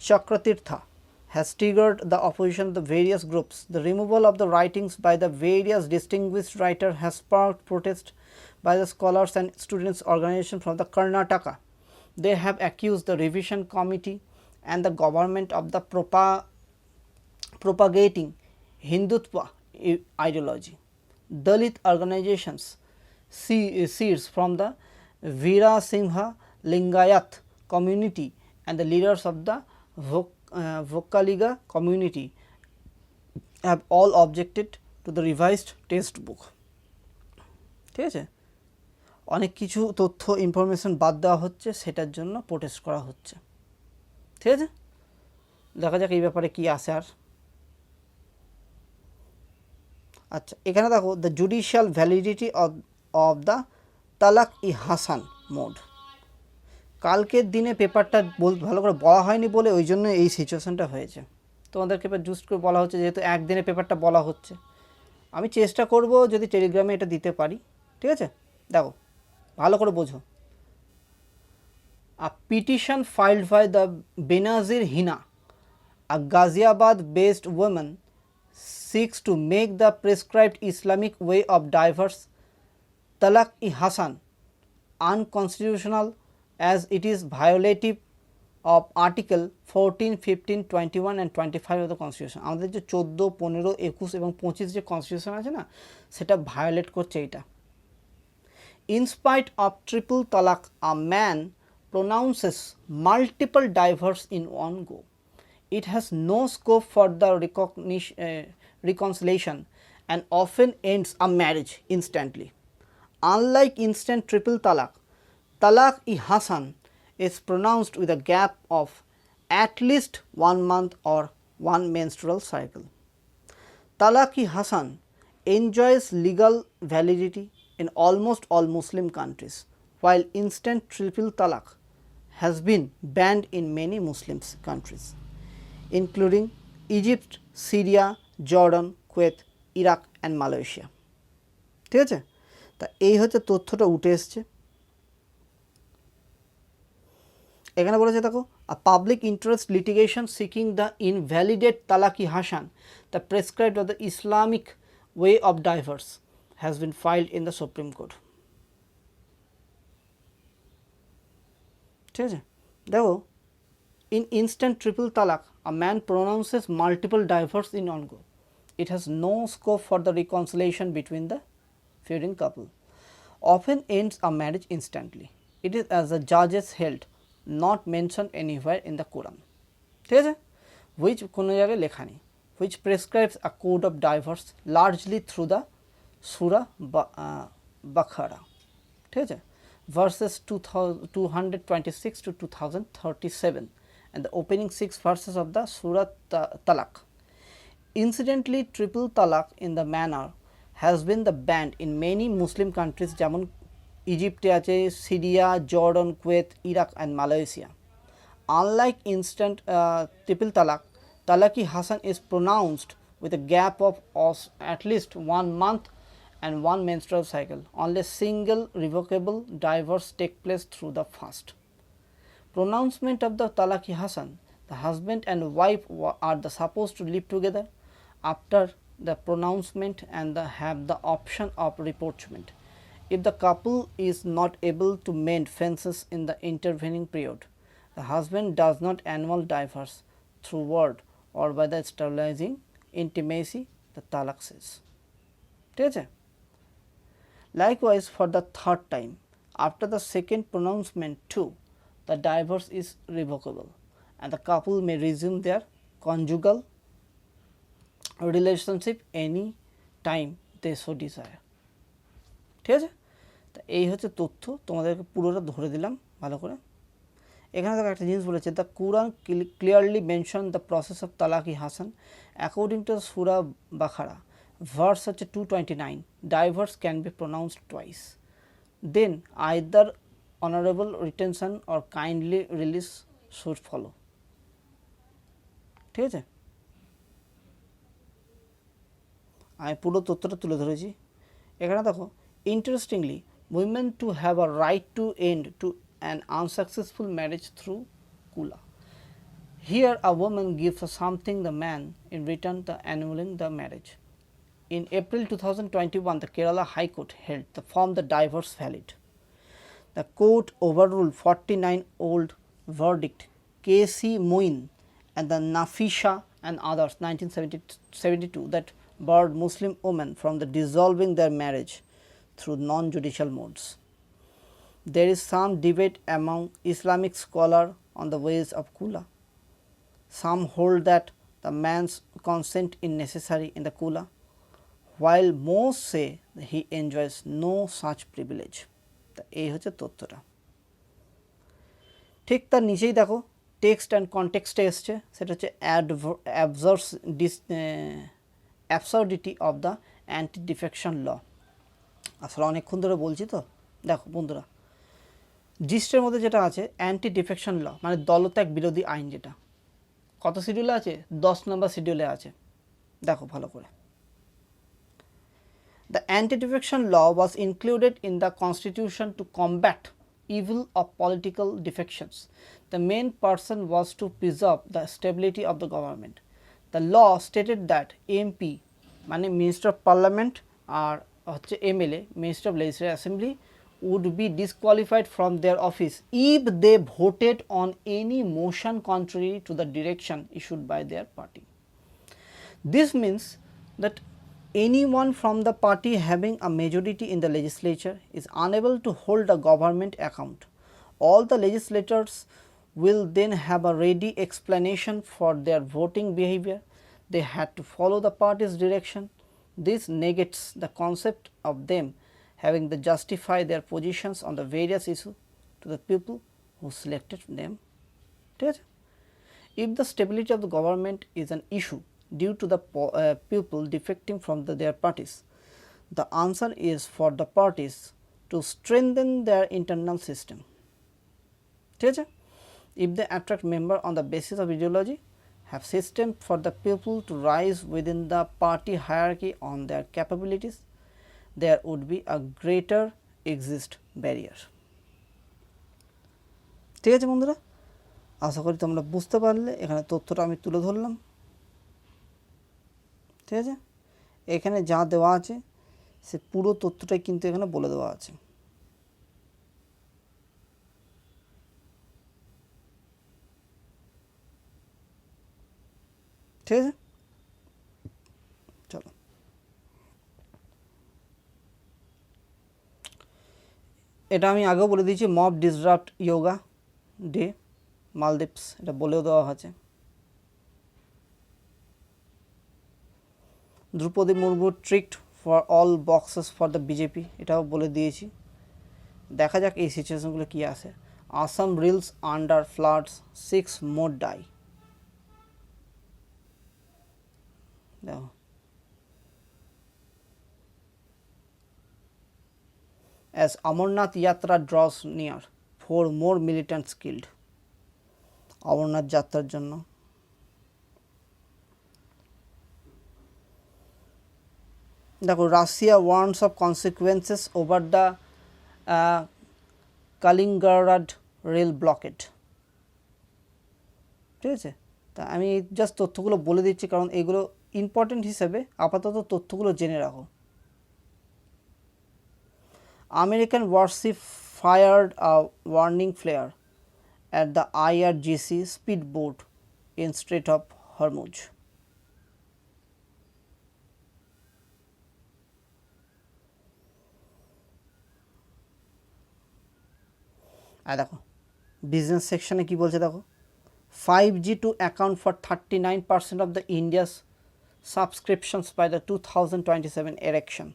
Chakratirtha has triggered the opposition of the various groups. The removal of the writings by the various distinguished writers has sparked protest by the scholars and students organization from the Karnataka. They have accused the revision committee and the government of the propagating Hindutva ideology. Dalit organizations seeds from the Veera Singha Lingayat community and the leaders of the Vokkaliga community have all objected to the revised textbook. ঠিক আছে, অনেক কিছু তথ্য information বাদ দেওয়া হচ্ছে, সেটার জন্য প্রোটেস্ট করা হচ্ছে। ঠিক আছে, দেখা যাক এই ব্যাপারে কি আসে। আর আচ্ছা এখানে দেখো the judicial validity of the তালাক ই হাসান মোড। কালকের দিনে পেপারটা ভালো করে বলা হয়নি বলে ওই জন্য এই সিচুয়েশানটা হয়েছে। তোমাদেরকে এবার জুস্ট করে বলা হচ্ছে, যেহেতু একদিনে পেপারটা বলা হচ্ছে, আমি চেষ্টা করব যদি টেলিগ্রামে এটা দিতে পারি। ঠিক আছে, দেখো ভালো করে বোঝো। A petition filed by the Benazir Hina, a Ghaziabad-based woman, seeks to make the prescribed Islamic way of divorce Talaq-i-Hasan unconstitutional as it is violative of Article 14, 15, 21 and 25 of the Constitution. আমাদের যে 14, 15, 21 এবং 25 যে constitution আছে না, সেটা violet করছে এটা। In spite of triple talaq, a man pronounces multiple divorce in one go. It has no scope for the reconciliation and often ends a marriage instantly. Unlike instant triple talaq, talaq-i-Hasan is pronounced with a gap of at least 1 month or 1 menstrual cycle. Talaq-i-Hasan enjoys legal validity in almost all Muslim countries, while instant triple talaq has been banned in many Muslim countries, including Egypt, Syria, Jordan, Kuwait, Iraq and Malaysia. ঠিক আছে, তা এই হচ্ছে তথ্যটা উঠে এসছে। এখানে বলেছে দেখো, a public interest litigation seeking the invalidate Talaq-i-Hasan, the prescribed of the Islamic way of divorce, has been filed in the Supreme Court. ঠিক আছে, দেখো in instant triple talaq, a man pronounces multiple divorce in one go. It has no scope for the reconciliation between the feuding couple. Often ends a marriage instantly. It is, as the judges held, not mentioned anywhere in the Quran. ঠিক আছে, which কোনো জায়গায় লেখা নেই, which prescribes a code of divorce largely through the Surah Baqarah. ঠিক আছে, verses 226 to 2037 and the opening 6 verses of the Surah Talaq. Incidentally, triple talaq in the manner has been the banned in many Muslim countries যেমন ইজিপ্টে আছে, Syria, Jordan, Kuwait, Iraq and Malaysia. Unlike instant triple talaq, Talaq-i-Hasan is pronounced with a gap of at least 1 month and one menstrual cycle. Only single revocable divorce take place through the first. Pronouncement of the Talaki Hasan, the husband and wife are supposed to live together after the pronouncement and have the option of rapprochement. If the couple is not able to mend fences in the intervening period, the husband does not annul divorce through word or by the sterilizing intimacy, the talak says. Likewise, for the third time, after the second pronouncement too, the divorce is revocable and the couple may resume their conjugal relationship any time they so desire. ঠিক আছে, তো এই হচ্ছে তথ্য, তোমাদেরকে পুরোটা ধরে দিলাম ভালো করে। এখানে দেখো একটা জিনিস বলেছে, the Quran clearly mention the process of তালাকি হাসান অ্যাকর্ডিং টু সুরা বাখারা ভার্স হচ্ছে 229, divorce can be pronounced twice, then either honourable retention or kindly release should follow. ঠিক আছে, আমি পুরো তথ্যটা তুলে ধরেছি। এখানে দেখো, interestingly, women to have a right to end to an unsuccessful marriage through kula. Here a woman gives something the man in return the annulling the marriage. In April 2021, the Kerala High Court held the found the divorce valid. The court overruled 49-old verdict K.C. Moin and the Nafisha and others 1972 that barred Muslim women from the dissolving their marriage through non-judicial modes. There is some debate among Islamic scholars on the ways of kula. Some hold that the man's consent is necessary in the kula, while most say that he enjoys no such privilege. এই হচ্ছে তথ্যটা। ঠিক তার নিচেই দেখো text and কনটেক্সটে এসছে, সেটা হচ্ছে absurdity of the anti defection law. আসলে অনেকক্ষণ ধরে বলছি তো, দেখো বন্ধুরা, জিস্টের মধ্যে যেটা আছে অ্যান্টি ডিফেকশন ল মানে দলত্যাগ বিরোধী আইন, যেটা কত শিডিউলে আছে? 10 নম্বর শিডিউলে আছে। দেখো ভালো করে, the anti-defection law was included in the constitution to combat evil of political defections. The main purpose was to preserve the stability of the government. The law stated that MP মানে Minister of Parliament আর হচ্ছে MLA Minister of Legislative Assembly would be disqualified from their office if they voted on any motion contrary to the direction issued by their party. This means that anyone from the party having a majority in the legislature is unable to hold a government account. All the legislators will then have a ready explanation for their voting behavior. They had to follow the party's direction. This negates the concept of them having to justify their positions on the various issues to the people who selected them. If the stability of the government is an issue due to the people defecting from their parties, the answer is for the parties to strengthen their internal system. If they attract members on the basis of ideology, have system for the people to rise within the party hierarchy on their capabilities, there would be a greater exist barrier. ঠিক আছে বন্ধুরা, আশা করি তোমরা বুঝতে পারলে। এখানে তথ্যটা আমি তুলে ধরলাম। ঠিক আছে, এখানে যা দেওয়া আছে সে পুরো তথ্যটাই কিন্তু এখানে বলে দেওয়া আছে। ঠিক আছে, চলো এটা আমি আগেও বলে দিয়েছি, mob disrupt yoga day Maldives, এটা বলেও দেওয়া আছে। Droupadi Murmu tricked for all boxes for the BJP, এটাও বলে দিয়েছি। দেখা যাক এই সিচুয়েশনগুলো কী আসে। Assam reels under floods, 6 more die। দেখো, as Amarnath Yatra draws near, 4 more militants killed. Amarnath যাত্রার জন্য দেখো Russia warns of consequences over the Kaliningrad rail blockade. ঠিক আছে, তা আমি জাস্ট তথ্যগুলো বলে দিচ্ছি কারণ এগুলো ইম্পর্টেন্ট হিসেবে আপাতত তথ্যগুলো জেনে রাখো। American warship fired a warning flare at the IRGC speedboat in Strait of Hormuz. আর দেখো বিজনেস সেকশনে কি বলছে দেখো, 5G to account for 39% of the India's subscriptions by the 2027 election.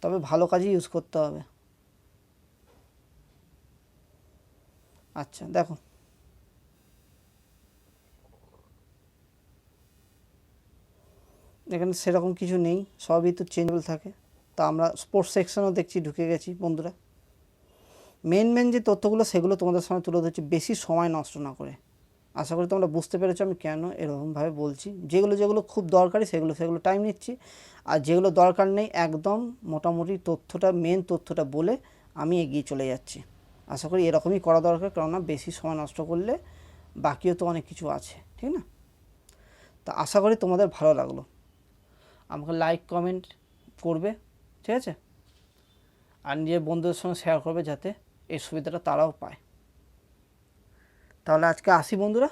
তবে ভালো কাজে ইউজ করতে হবে। আচ্ছা দেখো এখানে সেরকম কিছু নেই, সবই তো চেঞ্জেবল থাকে। তা আমরা স্পোর্টস সেকশনও দেখছি ঢুকে গেছি বন্ধুরা। মেন যে তথ্যগুলো সেগুলো তোমাদের সামনে তুলে ধরছি বেশি সময় নষ্ট না করে। আশা করি তোমরা বুঝতে পেরেছো আমি কেন এরকমভাবে বলছি। যেগুলো খুব দরকারি সেগুলো টাইম নিচ্ছি, আর যেগুলো দরকার নেই একদম মোটামুটি তথ্যটা মেন তথ্যটা বলে আমি এগিয়ে চলে যাচ্ছি। আশা করি এরকমই করা দরকার, কেননা বেশি সময় নষ্ট করলে বাকিও তো অনেক কিছু আছে, ঠিক না? তা আশা করি তোমাদের ভালো লাগলো। আমাকে লাইক কমেন্ট করবে, ঠিক আছে, আর নিজের বন্ধুদের সঙ্গে শেয়ার করবে যাতে এই সুবিধাটা তারাও পায়। তাহলে আজকে আসি বন্ধুরা,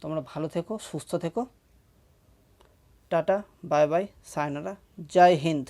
তোমরা ভালো থেকো, সুস্থ থেকো, টাটা, বাই বাই, সায়নারা, জয় হিন্দ।